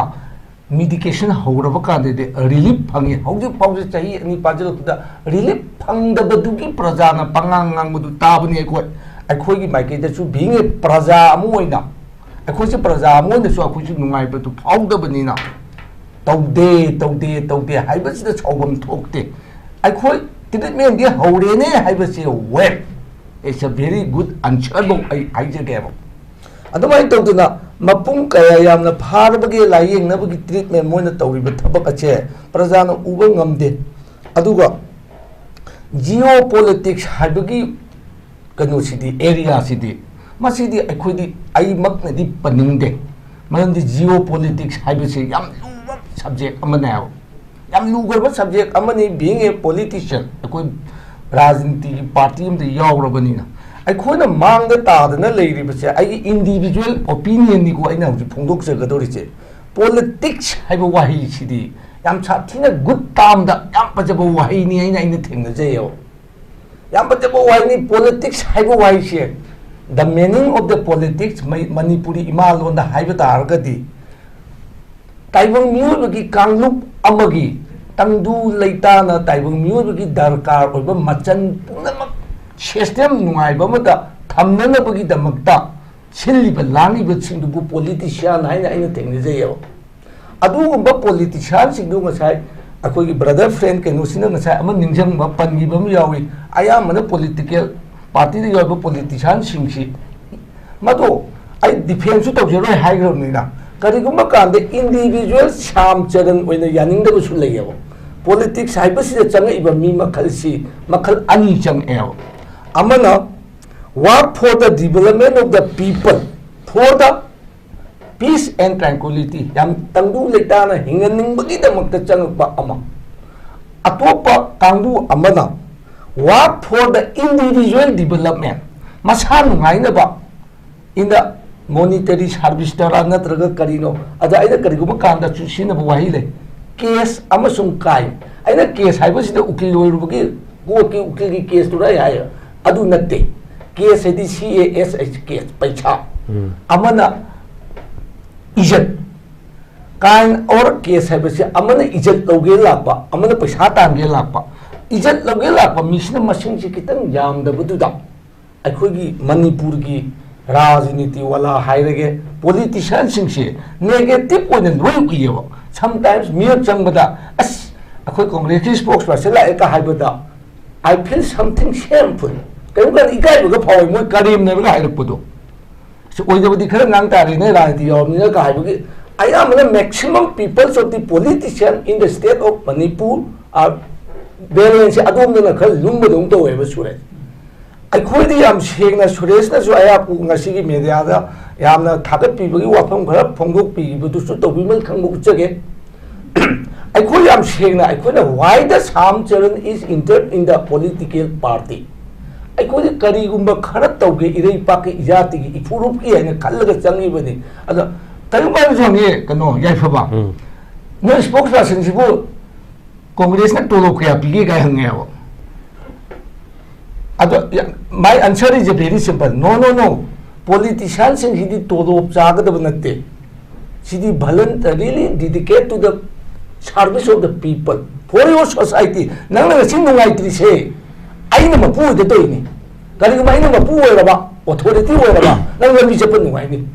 मेडिकेशन हौरब कान रिलीफ फंगे हौजिक फाउजे चाही अनि पाजलुदा रिलीफ फंगदबदुगी प्रजाना पंगांगांगबदु ताबनी अखोई माइकेदसु बीइंग ए प्रजा अमोइना अखोइसे प्रजा अमोइनसु अखोइसे नुंगाइबदु फाउदबनिना तौदे हाइबसिदा छौबम थोकते अखोई ट्रीटमेंट दे हौरेने हाइबसे wait it's a very good answer बो आई हाइजगेबो अदुमाइ तौदना मपुंग कया यामना फारबगे लायेंगनबगी ट्रीटमेंट मोइना तौरिबा थबक अचे प्रजाना उबा ngamde अदुगा जियो पॉलिटिक्स हाइबगी कनोसिदी एरिया सिदी मसिदी अखोइदी आई मकनदी पनिंगदे मरमदि जियो पॉलिटिक्स हाइबसे याम सब्जेक्ट अमनाव याम लुगरबा सब्जेक्ट अमनी बीइंग ए पॉलिटिशियन अखोई राजनीति की पार्टी अमदे यावरबनिना अखोइना मांग तादना लेरिबसे आई इंडिविजुअल ओपिनियन निको आइना हुजि फोंदोकजगदोरिसे पॉलिटिक्स हाइबा वाही सिदी याम साथिना गुड टाम दा याम पजबा वाही नि आइना थेंगनजयो याम पजबा वाही नि पॉलिटिक्स हाइबा वाही से the meaning of the politics Manipuri इमालोन दा हाइबा तारगदी ताइबंग म्यूबगी कांगलुप अमगी तंगदु लेताना ताइबंग म्यूबगी दरकार ओइबा मचन पुनमक सिस्टम नुआइबा मदा थमननबगी दमकता सिल्लिबा लांगिबा सिंदुबु पॉलिटिशियन हाइना आइना थेंगजयो अदुगुम्बा पॉलिटिशियन सिंदु ngасai अखोगी ब्रदर फ्रेंड केनोसिना ngасai अमा निंजंगबा पनगिबम यावी आया मन पॉलिटिकल पार्टी द याबा पॉलिटिशियन सिंगसी मदो आई डिफेंस तौजरोय हाइग्रबनिना करिगुम्बा कांदे इंडिविजुअल श्यामचरण ओइना यानिंगदबसु लेयबो पॉलिटिक्स हाइबसिदा चंगइबा मी मखलसी मखल अनि चंगएव अमना work for the development of the people for the peace and tranquility याम तंगदु लेताना हिंगनिंगबगी दमकता चंगपा अमा अतोपा कांगदु अमना work for the individual development मसा नुंगाइनबा इन द मॉनिटरी सर्विस तरा नत्रगा करिनो अदा आइदा करिगुमा कांदा चुसिना बवाही ले केस अमसुम काय आइना केस हाइबसिदा उकिल लोइरुबगी कोर्ट की उकिल की केस तुरा याय अदु नत्ते केस हेदी CASH केस पैसा अमना इज्जत काइन और केस हाइबसे अमना इज्जत लौगे लापा अमना पैसा तांगे लापा इज्जत लौगे लापा मिसना मसिंग से कितन यामदबदुदा अखोगी मणिपुर की राजनीति वाला हाइरगे पॉलिटिशियन सिंसे नेगेटिव ओने लोय उइयो समटाइम्स मियर चंगबदा अस अखोय कांग्रेस की स्पोक्स पर्सन लाए का हाइबदा आई फील समथिंग शेमफुल कयमगन इकाय बग फाव मोय करीम ने बग हाइरपदो सो ओइदबदी खर नांग तारि ने राजनीति यौमनि का हाइबगी ayamana maximum peoples of the politician in the state of Manipur are balance adom na khal lumba dong to weba sure ai khoi di yam sheng na suresh na so aya pu ngasi gi media da yam na thagat pi bagi wafam khara phongok pi bu du su to bi mal khang bu chage ai khoi yam sheng na ai khoi na why the SHYAMCHARAN is entered in the political party ai khoi di kari gumba khara tawge irei pa ke ijati gi ifurup ki ai na khallaga changi bani ada तयुमान Jonge कनो याइफबा no spokesperson सिबो कांग्रेस ने Tolo क्या पीगे गाय हंगे वो अदो my answer is very simple no no no politician सिंग हिदी टोलो जागदब नते सिदी voluntarily dedicate to the service of the people for your society नंग नंग सिंग नुंगाई त्रिसे आइना मपु दे तोइनी करी माइना मपु ओरबा अथॉरिटी ओरबा नंग लमी चपन नुंगाइनी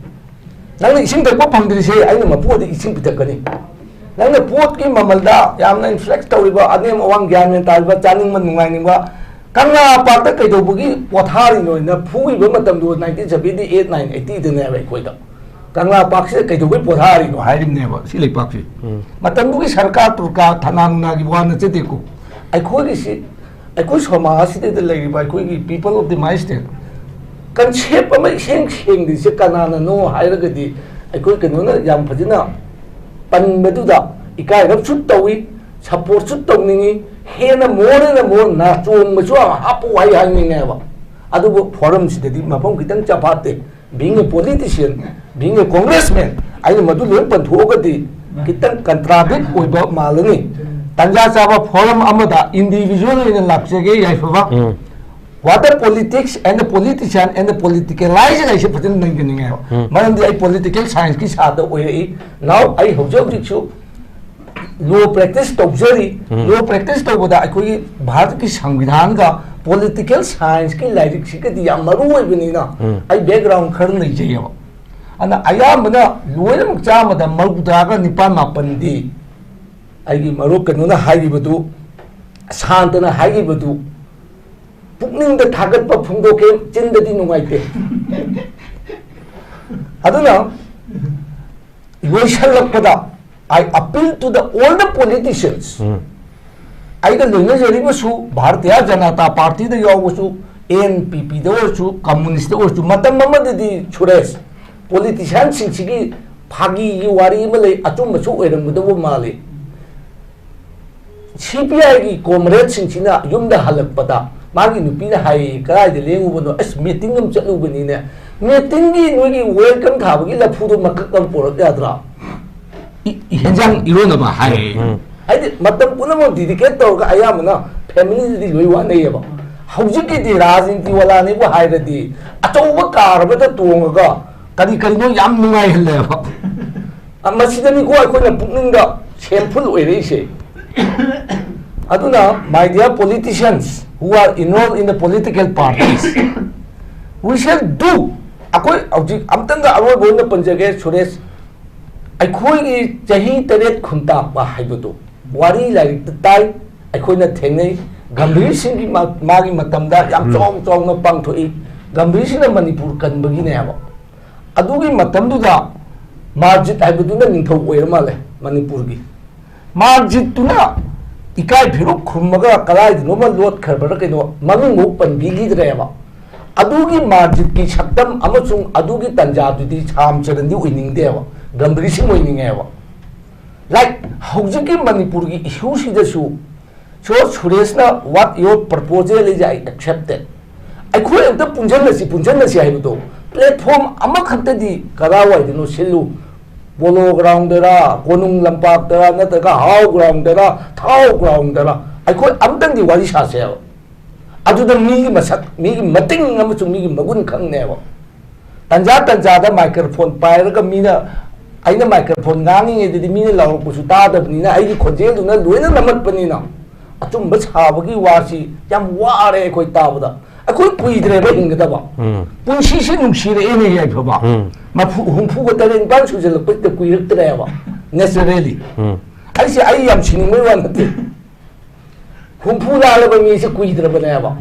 नंग इसिंग तक फंगदि से आइना मपोद इसिंग पितकनी नंग पोत की ममलदा यामना इन्फ्लेक्स तौरिबा अनेम अवांग ज्ञान में तारिबा चानिंग मन नुंगाइनिबा कंगना पार्ट कइदोबगी पोथारि नोइना फुइबा मतम दो 1978 1980 दने बै कोइदा कंगना पार्क से कइदोबई पोथारि नो हाइरिमनेबा सि लेपाक सि मतमबुगी सरकार तुरका थानांगना gi wana चेतेको आइखोगी सि आइखोई समाज सिदे लेरिबा आइखोगी people of the my state concept अमा सेंग सेंग दिसे कनाना नो हाइरगदी अखोय कनोना याम फजना पनबदुदा इकाय रब सुट तवी सपोर्ट सुट तवनिंगी हेना मोर ना चोंग मचो हापु हाइ हाइनिंगेबा अदुबो फोरम सिददी मफम कितंग चपाते being a politician being a congressman आई मदु लोन पंथोगदी कितंग कंट्राडिक्ट ओइबा मालनी तंजा चाबा फोरम अमदा इंडिविजुअल इन लापसेगे Yaiphaba what the politics and the politician and the politicalizing I should put in the man the political science ki sada way now I hope you law practice to law practice to boda koi bharat ki संविधान का political science की like सिके दी यामरु है बनी ना आई background खर नहीं चाहिए अना आयाम बना लोयल मुक्चा मदा मरुदा का निपान मापन दी आई की मरु कनुना हाई बदु शांतना हाई बदु पुकनिंग द थागत प फुंगदो के चिंददी नुगाइते अदुना योशलपदा I appeal to the older politicians I द लोइना जरिबसु भारतीय जनता पार्टी द यावसु ANPP द ओरसु कम्युनिस्ट द ओरसु मतम ममददी सुरेश politician सिंसिगी फागी की वारी मले अचुम मसु ओरमदबो माले CPI की कॉमरेड सिंसिना युमदा हलकपदा मागी नुपीना हाई कराय दे लेंगुबनो अस मीटिंग हम चलुबनी ने मीटिंग की नोगी वेलकम थाबगी लफुदो मककम पोरक याद्रा हेंजांग इरोनबा हाई हाइदे मतम पुनम डेडिकेट तौरगा अयामना फैमिली दि लोइ वानेयबा हौजिकी दि राजनीति वाला ने बो हाइरदि अचौबा कारबदा तोंगगा करी करिनो याम नुंगाइ हल्लेबा अमसिदनि को अखोना पुकनिंगा shameful ओइरेसे aduna my dear politicians who are involved in the political parties we shall do akoi object amtanga aroi bona panjage suresh akhoi gi chahi taret khunta ba haibudu wari like tai akhoi na thengai gambhir sing gi magi matamda yam chong chong na pangthoi gambhir sing na manipur kan bagi ne aba adugi matamdu da marjit haibudu na ningthau oirma le manipur gi marjit tuna इकाय फिरो खुमगा कलाय नोमा लोट खरबर केनो ममिंग मु पनबीगी द्रेबा अदुगी मार्जित की शक्तम अमसुंग अदुगी तंजादुदी SHYAMCHARAN दी उइनिंग देवा गंभीरसिंग उइनिंग एवा like हौजिकी मणिपुर की issue सिदसु सो सुरेशना what your proposal is I accepted अखोय अमता पुंजनसी हाइबतो प्लेटफॉर्म अमखतदी कदावाइदनो सिल्लु बोलो ग्राउंड दरा कोनुंग लंपाक दरा नतगा हाउ ग्राउंड दरा थाउ ग्राउंड दरा अखोय अमतंग दी वारी सासे अदुदा मीगी मसक मीगी मतिंग अमचु मीगी मगुन खंगनेवा तंजा दा माइक्रोफोन पायरगा मीना आइना माइक्रोफोन गांगी एदि मीना लावपुसु तादबनीना आइगी खोजेलुना लोइना नमतपनीना अचुम बसाबगी वासी याम वारे अखोय ताबदा अखोई कुइद्रेबा हिंगदबा पुंसी से नुंसीरे एने याइफाबा मफु हुंफु को तरे बान सुजलपत त कुइरक्तरेबा नेचुरली आइसे आई याम सिनिंगै वा नते हुंफु लालबा मी से कुइद्रबनेबा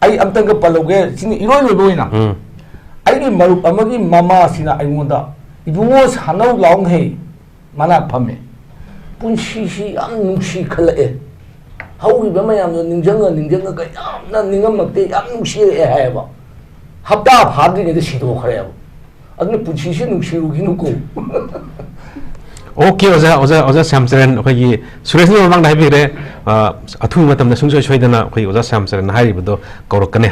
आई अमतंग पलोगे सिनि इरोय लोइना आई मरुप अमगी मामा सिना आइंगोंदा इबुंगो सानौ लाउंग हे माना फमे पुंसी सी याम नुंसी खलए हौरिबा मयाम निंजंग का यामना निंगमक्ते याम नुंसीरे हायबा हप्ता फाद्रिङैदा सिदोखरेबा अदुन पुंसी से नुंसीरुगिनुको ओके ओजा श्यामचरण अखोई सुरेश नि ममांग हाइबिरे अथु मतमदा सुंसोय सोयदना अखोई ओजा श्यामचरण हाइरिबदो कौरकने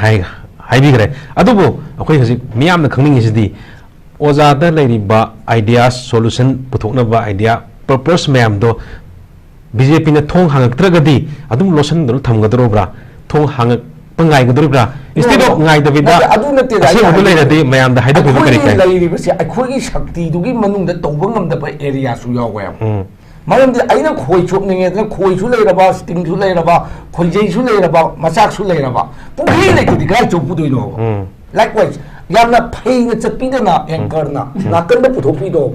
हाइबिग्रे अदुबो अखोई हजिक मियामना खंगनिंगिसिदि ओजादा लेरिबा आइडियास सोल्यूशन पुथोकनबा आइडिया पर्पस मैमदो बीजेपी ने थोंग हांगक्त्रगदी अदुम लोसन दो थमगदरोब्रा थोंग हांग पंगाइगदरोब्रा इंस्टेड ऑफ गाइदबिदा अदु नते असे ओदो लेरदि मैम दा हाइदो बिबो करि काय लेरिबसे अखोगी शक्ति दुगी मनुंग द तौबो ngमदबा एरिया सु यावय मरमदि आइना खोइ छोकनिंगे द खोइ सु लेरबा स्टिंग सु लेरबा खोइजै सु लेरबा मचाक सु लेरबा पुखि लेकदि गाय चोपुदोइनो लाइकवाइज यामना फैना चपिदना एंकरना नाकंद पुथोपिदो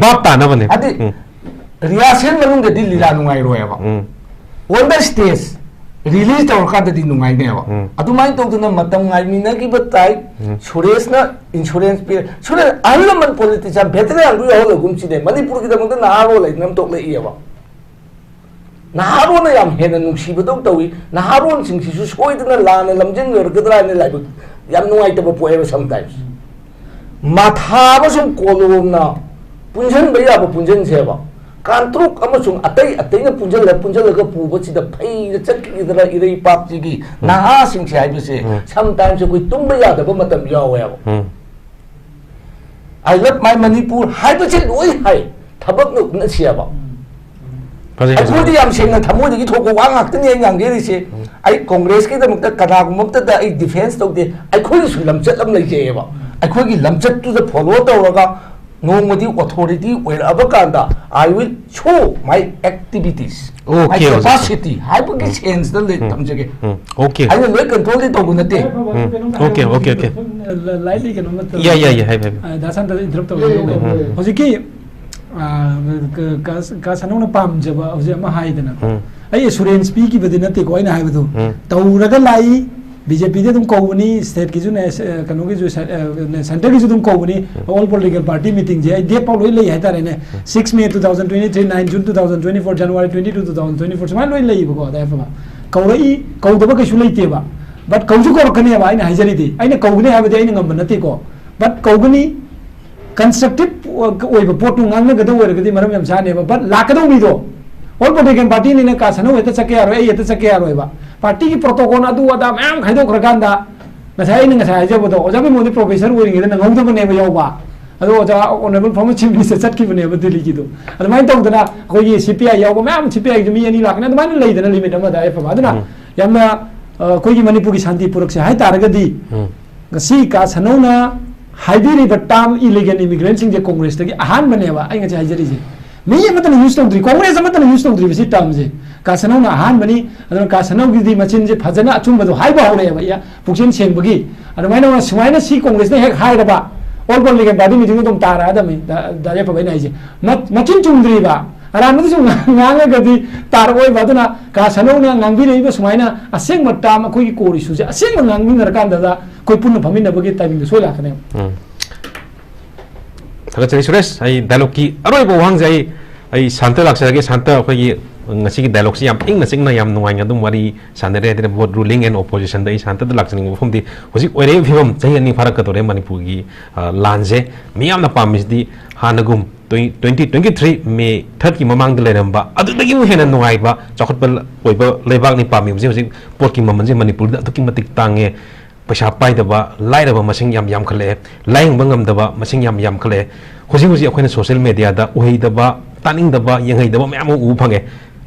बाप तानबने रियासन मनुंगदि लीला नुंगाइ रोयबा ऑन द स्टेज रिलीज तौरकाददि नुंगाइनेबा अदुमाइन तौदना मतम गाइमिनागी बताइ सुरेशना इंश्योरेंस पे सुरेश आइलमन पॉलिटिशियन भेटने आंगु यावल गुमचिने मणिपुर की दमद नाहारो लेनम तोक लेइयबा नाहारो न याम हेना नुंसिबदौ तौइ नाहारो सिंसिसु सोइदना लाना लमजिंग गरगदराने लाइबु याम नुंगाइतबा पोएबा समटाइम्स माथाबसुं कोलोमना पुंजन बयाब पुंजन सेबा कांट्रुक अमसुं अतै अतैना पुंजलगा पुबचिदा फैना चक्किदरा इरै पापजिगी नाहा सिंसे हाइबसे समटाइम्स कोइ तुंबा यादबा मतम यावेबा आई लव माय मणिपुर हाइबसे लोइ हाइ थबक न सियाबा अखोदि याम सेंना थमोदगी थोको वा ngakतनि ngangerise ai कांग्रेस के दमकता कनागुमक्ता ai डिफेंस तौदे अखोदि सु लमचतम लैजेबा अखोगी लमचत टू द फॉलो तौरगा नोंगमदि अथॉरिटी ओइरअबा कांदा I will show my activities my capacity हाइबगी सेंस द ले तमजगे ओके आई विल कंट्रोल दि तौबु नते ओके ओके ओके लाइटली के नमत या हाइ दासान द इंटरप्ट तौबु होजिकी का सनौना पामजबा होजे अमा हाइदना आई एश्योरेंस पी की बदि नते को आइना हाइबदो तौरगा लाई बीजेपी दे तुम कौबनी स्टेट की जो ने कनो की जो सेंटर की जो तुम कौबनी ऑल पॉलिटिकल पार्टी मीटिंग जे दे पाउ लोइ लई हाइता रेने 6 मे 2023 9 जून 2024 जनवरी 22 2024 समान लोइ लई बको दा फमा कौरई कौदबा कइसु लइतेबा बट कौजु कोरकने बा आइना हाइजरी दे आइना कौगने हाबदे आइना ngam नते को बट कौगनी कंस्ट्रक्टिव ओइबा पोटु ngang गदो ओरगदि मरम यम सानेबा बट लाकदो मिदो ऑल पॉलिटिकल पार्टी ने का सनो हेता चके यारो ए हेता चके यारो बा पार्टी की प्रोटोकॉल अदु अदा मैम खाइदो खरकांदा नसाइ नि नसाइ जबदो ओजाबे मोदि प्रोफेसर ओरिंगे न ngौदबने बा यावबा अदो ओजा ऑनरेबल फॉर्मर चीफ मिनिस्टर चटकीबने बा दिल्ली की दो अदमाइन तौदना कोई सीपीआई यावबा मैम सीपीआई जमी अनि लाखने अदमाइन लेदना लिमिट अमा दा एफा अदना यामना कोई मणिपुर की शांति पुरक से हाइ तारगदी गसी का सनौना हाइबिरी बटाम इलीगल इमिग्रेंट सिंह जे कांग्रेस तगी आहान बनेबा आई ngasi हाइजरी जे मी मतन यूज तौद्री कांग्रेस मतन यूज तौद्री बसी टर्म जे कासनौना आहान बनी अदन कासनौगिदी मचिन जे फजना अचुंबदो हाइबा हौरेबा या पुक्सिन सेंबगी अदमाइना सुमाइना सी कांग्रेस ने हेक हाइरबा ऑल पॉलिटिकल पार्टी मीटिंग तुम तारा दमे दाजे पबैना हाइजे मचिन चुंद्रीबा अरामदि सु nganगगदी तारबोय बादना कासनौना ngangbirैबा सुमाइना असेंग मटाम अखोगी कोरी सुजे असेंग nganगिनर कांदा कोइ पुन्न फमिनबगी टाइमिंग सोइ लाखने थगचै सुरेश आई डायलॉग की अरोइबो वांग जाई आई शांत लाक्सगे शांत अखोगी ngasi ki dialogue si yam ing na singna yam nuai ngadum wari sanere de vote ruling and opposition dai shanta da lakchning phum di hosi oire phibam chai ani farak ka tore manipur gi lanje miyam na pamis di hanagum 2023 May 3 ki mamang de leramba adu dagi mu hena nuai ba chakot bal oiba lebak ni pami hosi pot ki mamanje manipur da to ki matik tange पैसा पाइदबा लाइरबा मसिंग याम खले lying बंगमदबा मसिंग याम खले होजी अखोइना social media दा उहैदबा तानिंगदबा यंगैदबा ma'am उ fungi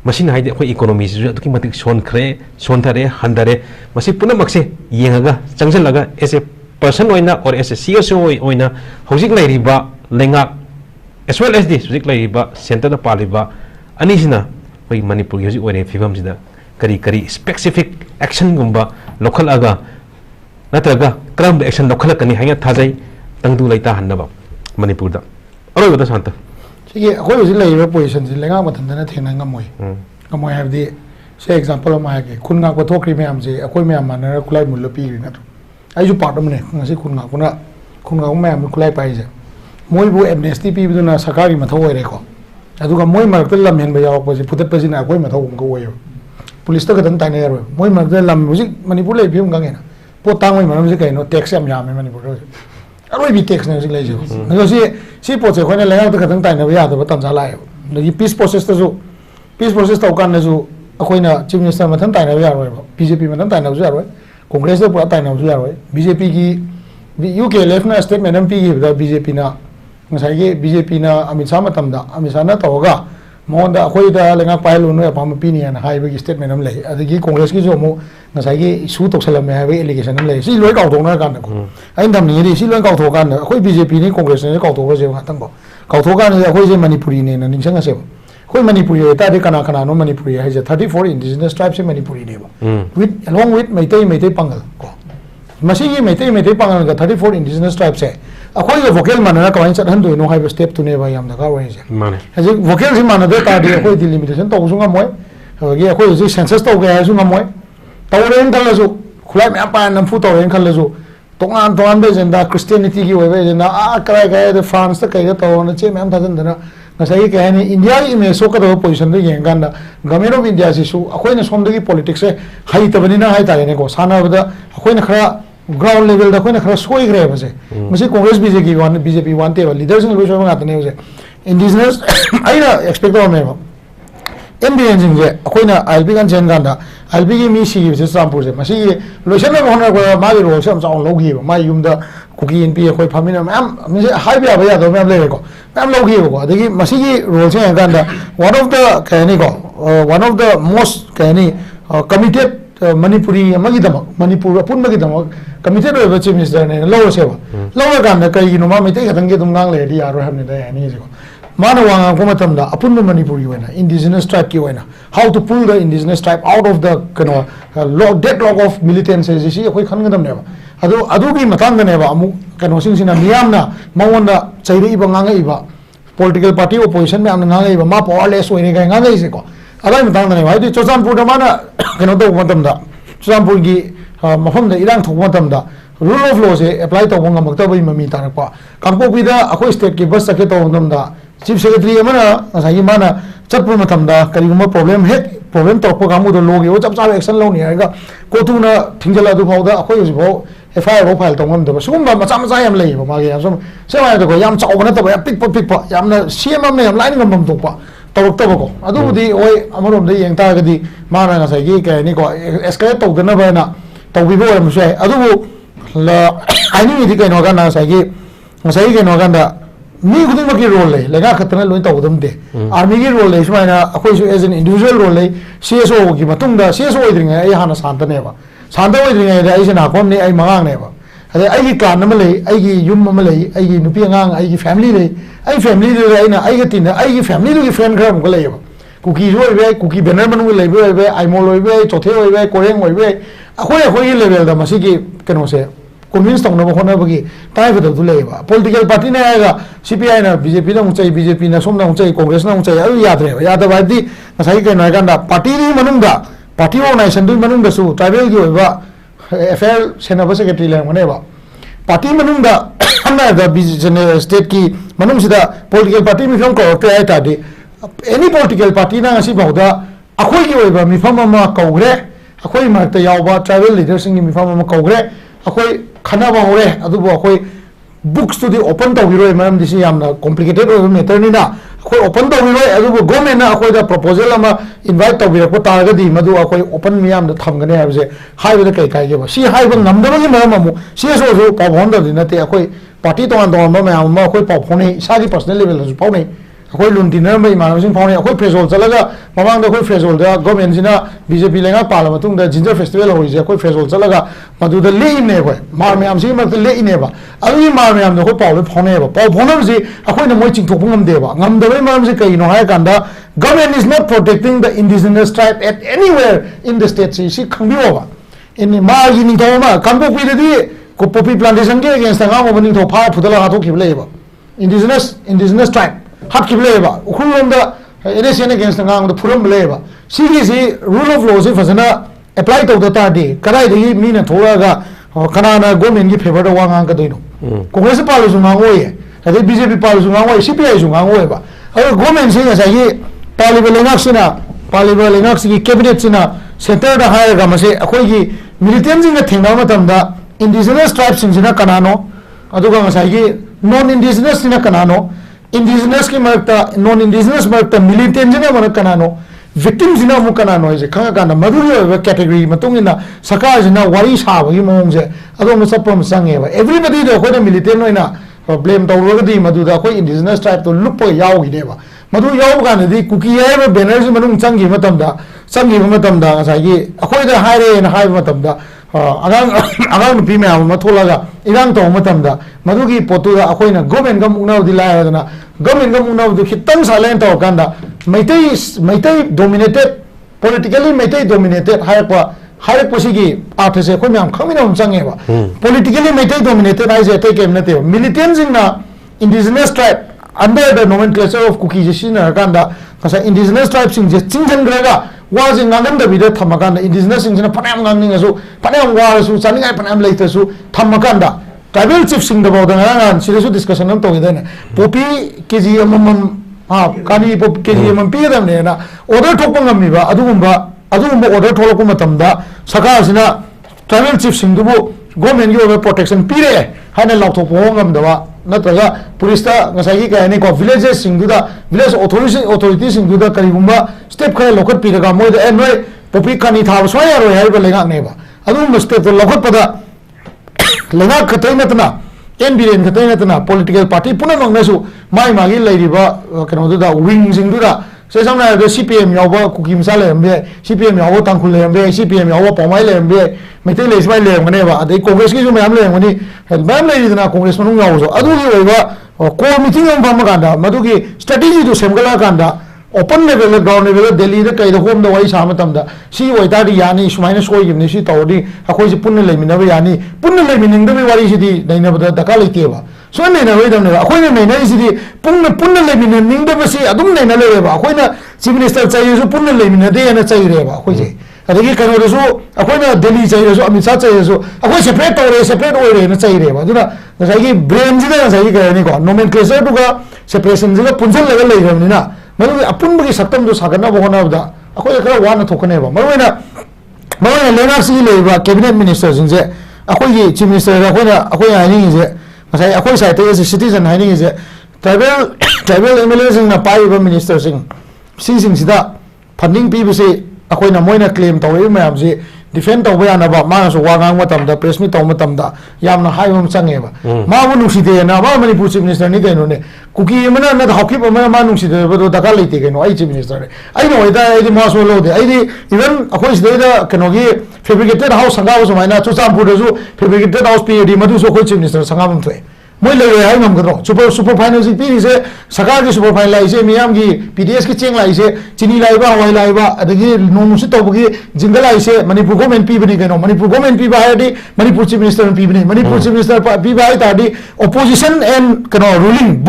मसिन हाइदे अखोइ economy से अतुकी मतिक सोनथरे हंदरे मसि पुनमक्से येंगा चंगजलगा S a person ओइना और S A CSO ओइना होजिक लाइरिबा लेंगा as well S दी होजिक लाइरिबा centre दा पालिबा अनिसिना होइ मणिपुर होजिक ओइरे फिबम सिदा kari kari specific action gumba local aga natraga kram action local kani hanya thajai tangdu laita hannaba manipur da aro bata santa sige akoi usi lai position si lenga mathan na thena ngamoi ngamoi have the say example ma ke kun nga ko thokri me am je akoi me am na kulai mul pi ri na to ai ju part amne ngasi kun nga me am kulai pai je moi bu amnesty pi bu na sakari ma thoi re ko aduga moi mar tel lam hen ba yaw ko je putat pa jina akoi ma thau ko wo yo police ta gadan tai ne ro moi mar tel lam music manipur lai phim ga ngena po tang moi maram je kai no tax am ya me manipur ro aroi bi tax na je lai je no si po che khone lai ta gadan tai na ba ya da ba tan za lai no peace process ta zo peace process ta kan na zo akoi na chief minister ma than tai na ba ya ro ba bjp ma than tai na ba ya ro congress ta pura tai na ba ya ro bjp ki uk left na statement mp ki da bjp na ngasai ge bjp na amit sa matam da amit sa na to ga mon da khoi da lenga pai lu no pa ma pi ni na hai ba gi statement am le adagi congress ki jo mo ngasai ge issue tok salam me ha ba allegation am le si loi kaw thong na kan ko ai dam ni ri si loi kaw tho kan da khoi bjp ni congress ne kaw tho ba je nga tang ko kaw tho kan ne khoi je manipuri ne na ning sang ase khoi manipuri ta de kana kana no manipuri hai je 34 indigenous tribes se manipuri ne ba with along with maitai pangal ko masi gi maitai pangal ga 34 indigenous tribes se akoi ga vocal manana kawain chat han do no hai step to ne ba yam da ka wa je mane haji vocal si manade ta de akoi delimitation to sunga moy ge akoi ji census to ga sunga moy tawren kal su khulai me pa nam fu tawren kal su tongan be jenda christianity gi we jenda a krai ga de france ta kai ga to na che me am ta jan dana ngasai ke hani india gi me so ka do position de yeng gan da government of india si su akoi na som de gi politics se hai ta bani na hai ta ne ko sana ba akoi na khara ground level da khoi na khara soi gre ba se masi congress bjp wan te leaders in lo ga tane je indigenous aina expect o me ba mbn jing je khoi na albi gan chen gan da albi gi mi si se sampur je masi lo chen na hona ko ma ri ro sam chang lo gi ba ma yum da kuki np khoi phamina am mi hai bya ba ya do me le ko am lo gi ko adagi masi gi ro chen gan da one of the kani ko one of the most kani committed manipuri amagi dama manipur apun magi dama committed oi chief minister ne law sewa law ga na kai no ma me te khadang ge dum ngang le di aro hamne da yani je ko mana wanga ko matam da apun manipuri wena indigenous tribe ki wena how to pull the indigenous tribe out of the deadlock of militants is si koi khan gadam ne ba adu gi matang ne ba amu kano sing sina miyam na mawanda chairi ba ngang iba political party opposition me am ngang iba ma powerless oi ne ga ngang ai se ko alai matang ne ba di chosanpur da mana kano do matam da chosanpur gi mafam da irang thok matam da rule of law se apply to ngam makta bai mami tarak pa kangpo bi da akoi state ki bus sake to ngam da chief secretary amana asai mana chatpu matam da kari ma problem to ko gamu do logi o chap chap action lo ni ga ko tu na thingjala du phau da akoi ji phau FIR ro file to ngam da sum ba macha macha yam lei ba ma ge som se ma da ko yam chau na ta ba pik pa yam na CM ne yam line ngam to pa tawak ta ko adu budi oi amarom da yeng ta ga di mana na sai gi ka ni ko escalate to da na ba na to bi bo am sai adu la ani di kai no ga na sai ge no ga da mi gudin ma ki role le lega khatna loi to dum de army ki role le sma na akoi su as an individual role le CSO ki matung da CSO idring ai hana santa ne ba santa idring ai ai sina kom ne ai mangang ne ba ade ai ki kan ma le ai ki yum ma le ai ki nupi ngang ai ki family le ai family le ai na ai ki tin ai ki family lu ki friend gram ko le ba kuki roi be kuki banner manu le be ai mo loi be chothe oi be koreng oi be akoi level da masi ki keno se convince tong na ba khona bagi tai ba du le ba political party na ga CPI na BJP na unchai BJP na som na unchai congress na unchai ayu yad re ya da ba di nasai ke na ga da party ni manung da party organization du manung da su tribal gi ba FL senaba secretary le ngone ba party manung da na da BJP state ki manung sida political party mi from ko ai ta de any political party na si ba da akoi gi ba mi pham ma kongre akoi ma ta yaw ba tribal leaders ngi mi pham ma kongre akoi khana ba hore adu bo akoi books to the open to biro mam disi yamna complicated matter ni na akoi open to biro adu bo government na akoi da proposal ama invite to biro ko ta ga di madu akoi open miyam da tham gane habse hai ba kai kai ge ba si hai ba ngam da ba gi mam amu si so pa bhon da di na te akoi party to an do ma ma akoi pa phone sa di personal level su pa nei अखोई लुंटिनर में इमानसिंग found अखोई फ्रेजोल चलगा ममांग अखोई फ्रेजोल दा government सिना BJP लेंगा पाला मतुंग दा ginger festival होइजे अखोई फ्रेजोल चलगा मदुदा लेइने अखोई मार मयाम सि मत लेइने बा अदुई मार मयाम दो पाउ फाउने बा पाउ फाउनम सि अखोई न मोइ चिंगथोक ngam बा ngam दबे मारम सि कइनो हाय कांदा government is not protecting the indigenous tribe at anywhere in the state si khangbiwa ba in ma yin tho ma kambo pi de ko poppy plantation ke against nga mo ning tho pha phudala ha tho khible ba indigenous tribe hat khible ba ukhulom da election against nga ngo phuram le ba si rule of law si fazana apply to the ta de karai de mi na thola ga kana na government ki favor da wa nga ka doino congress pa lo su nga ngo ye ade bjp pa lo su nga ngo ye cpi su nga ngo ye ba ado government si nga sa ye Parliament lengak si cabinet sina center da hire ga mase akhoi gi militant jing na thengna matam da indigenous tribes sing sina kanano aduga masai gi non indigenous sina kanano indigenous ki marta non indigenous marta militant jing na kanano victims sina mu kanano je khanga kana maduri category matung ina saka jina wari sa ba gi mong je ado ma sapam sange ba everybody do khoi militant noina blame to ro di madu da khoi indigenous tribe to lup yaw gi de ba मधु याव गानदी cookie है banner से मनुंग चंगी मतमदा ngasai akhoi da haire na hai matamda agang pi me am matholaga irang to matamda madu gi potu da akhoi na government gam unau dilaya na government gam unau du khitang silent to kanda maitai dominated politically maitai dominated hai posigi arthe se khoi me am khami na um change ba politically maitai dominated ai je tai kem na te militants in na indigenous tribe under the nomenclature of Kuki Jishina Kanda, because indigenous tribes in Chinjan Grega was in Nagam the Vida Tamakanda, indigenous in Panam Ganging as Panam Wars, Sunning Panam later, Tamakanda, tribal chiefs in the Bodan and serious discussion on Togan, Poppy, KGM, Kani Pop KGM, Piramena, other Topangamiva, Adumba, other Tolokumatamda, Sakazina, tribal chiefs in the book, government you have protection, Pire, Hana Lotopongam the नत्रगा police ता ngасai ka ne ko villages singduda village authorities singduda karigumba step khare lokot piraga moi da noi popi kani tha so ya ro ya ba lenga ne ba adu step to lokot pada lenga khatai natna en biren khatai natna political party puna mangnasu mai magi leiriba kano da wing singduda se samna da cpm yawa kukim sale mbe cpm yawa tangkhul le mbe cpm yawa pomai le mbe mete le smai le ngane ba adai congress ki ju mayam le ngani mayam le dina congress manu yawo so adu gi oiba core meeting am bam ganda madu gi strategy to semgala ganda open level ground level delhi da kai da home da wai sama tamda si oita di yani sumaina soi gi ni si tawdi akoi si punna le minaba yani punna le mining da wari si di daina ba da kala ke ba so ne na wai da ne akoi ne na si di punna le mining da ba si adum ne na le ba akoi na chief minister chai so punna le min de na chai re ba akoi je adagi kano da so akoi na delhi chai so amit sa chai so akoi separate oi re na chai re ba duna sai gi brain ji da sai ga ni ko nomenclature to ga separation ji ga punjal level le ga ni na maru apun bagi saktam do sagana bogona da akoi kara wana thokane ba maru na lena si le ba cabinet minister jing je akoi gi chief minister akoi ani je sai akoi sai te citizen ani je tribal MLA sing na pai ba minister sing sing sida funding pi bi se akoi na moina claim tawi mayam je defend tawi ana ba ma so wangang matam da press meet taw matam da yamna haimam change ba ma bu nusi de na ba manipur chief minister ni gaino ne kuki mana na hakip ma nusi de ba do daka leite gaino ai chief minister ai no ida ai ma so lo de ai di even akoi sida da kano gi fabricated house sanga so maina chusampur de so fabricated house pd madu so khoi chief minister sanga mum thwe moi le hai ngam gro super final si pi se saka gi super final lai se miyam gi pds ki cheng lai se chini lai ba hawai lai ba adagi nonu si to gi jingal lai se manipur government pi bani gano manipur government pi ba hai di manipur chief minister pi bani manipur chief minister pi ba hai ta di opposition and kano ruling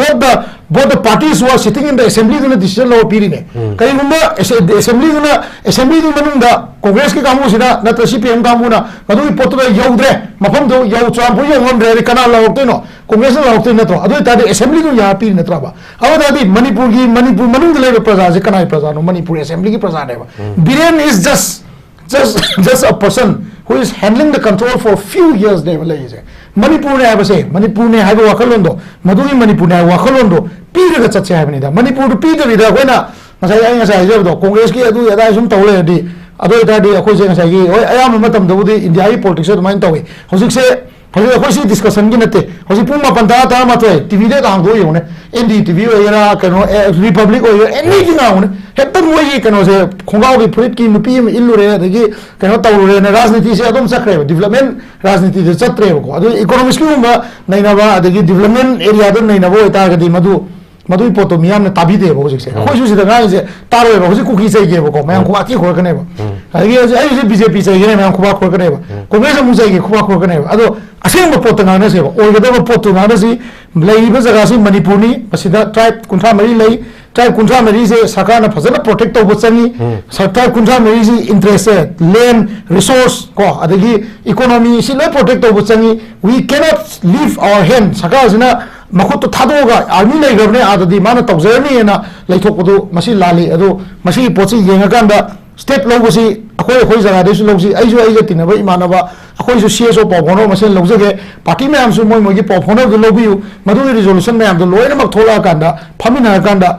both the parties who are sitting in the assembly duna decision law pi ne kai gumba assembly duna manungda congress ki kamu sina na to cpm kamu na adu potu da yaudre mafam do yau champu yo ngomre kana law te no congress law te na to adu ta di assembly du ya pi ne traba awada di manipur manung le praja je kana praja no manipur assembly ki praja ne ba biren is just a person who is handling the control for few years ne wala is manipur ne ba se manipur ne ha ba wakalondo maduni manipur ne wakalondo pi ga chache ha ni da manipur pi ga da koina ngasai je do congress ki adu ada sum tawle di ado ita di akoi je ngasai gi oi ayam matam do di india hi politics do main tawi hosik se हजे अखोई discussion की नते हजे पुंग मापन ता माथोय TV दे Hong दो योने NDTV ओयरा कनो Republic ओय anything आउने हेक्ता मोई कनो से खोंगाव की फुरित की नुपी में इल्लुरे अदगी कनो तौरुरे ने राजनीति से अदम चक्रे डेवलपमेंट राजनीति से चत्रे को अदु इकोनॉमिक्स की उम्बा नैनाबा अदगी डेवलपमेंट एरिया दो नैनाबो इता गदी मधु मधु पोतो मियाम ने ताबी दे बो से अखोई सुसी दा गाय से तारो बो हजे कुकी से गेबो को मयां खुवा की खोर कने बो अदगी हजे बीजेपी से गेने मयां खुवा खोर कने बो कांग्रेस मुझे की खुवा खोर कने बो अदो असेंग पोतो गाने से ओइगदो पोतो गाने से लेइबा जगह से मणिपुरनी मसिदा ट्राइब कुंठा मरी लई ट्राइब कुंठा मरी से सरकार ने फजल प्रोटेक्ट तब चंगी सरकार कुंठा मरी से इंटरेस्ट है लैंड रिसोर्स को अदगी इकोनॉमी से लो प्रोटेक्ट तब चंगी we can not leave our hand सरकार सिना मखुत थादोगा आर्मी लेगरने आददी माना तौजरनी है ना लेथोकदो मसी लाली अदो मसी पोची येंगाकांदा स्टेप लोगोसी अखोई अखोई जगह देसु लोगसी आइजो आइजो तिनबा इमानबा अखोई जो सीएसओ पावफोनो मसेन लोगजगे पार्टी में हमसु मोय मोगी पावफोनो दो लोबियु मदु रिजोल्यूशन में हम दो लोयन मक थोला कांदा फमिना कांदा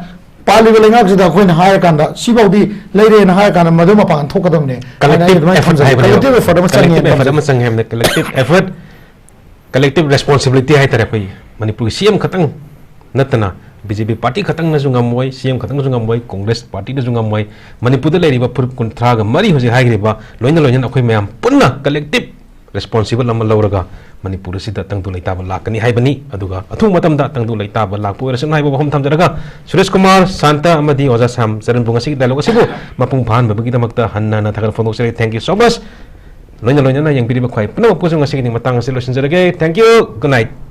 पालिबा लेंगाक जिदा अखोइन हाय कांदा सिबाउदी लेरे न हाय कांदा मदु मपान थोकदमने कलेक्टिव एफर्ट कलेक्टिव रेस्पॉन्सिबिलिटी है तरह कोई मणिपुर सीएम खतंग नतना बीजेपी पार्टी खतंग नजु ngam सीएम खतंग नजु ngam कांग्रेस पार्टी नजु ngam मणिपुर लेरिबा फुर कुंथ्रा ग मरी होजे हाइग्रिबा लोइन लोइन अखोय मयाम पुन्ना कलेक्टिव रेस्पॉन्सिबल अम लौरगा मणिपुर सिदा तंगदु लैताब लाकनी हाइबनी अदुगा अथु मतमदा तंगदु लैताब लाकपु रसन हाइबो हम थमजरगा सुरेश कुमार शांता अमदी ओजा साम चरण बुंगसी डायलॉग असिबु मपुंग फान बबगी दमकता हन्ना ना थगर फोन से थैंक यू सो मच लोइन लोइन ना यंग बिरिबा खाइ पुनो पुजंग असिगनि मतंग से लोसन जरगे थैंक यू गुड नाइट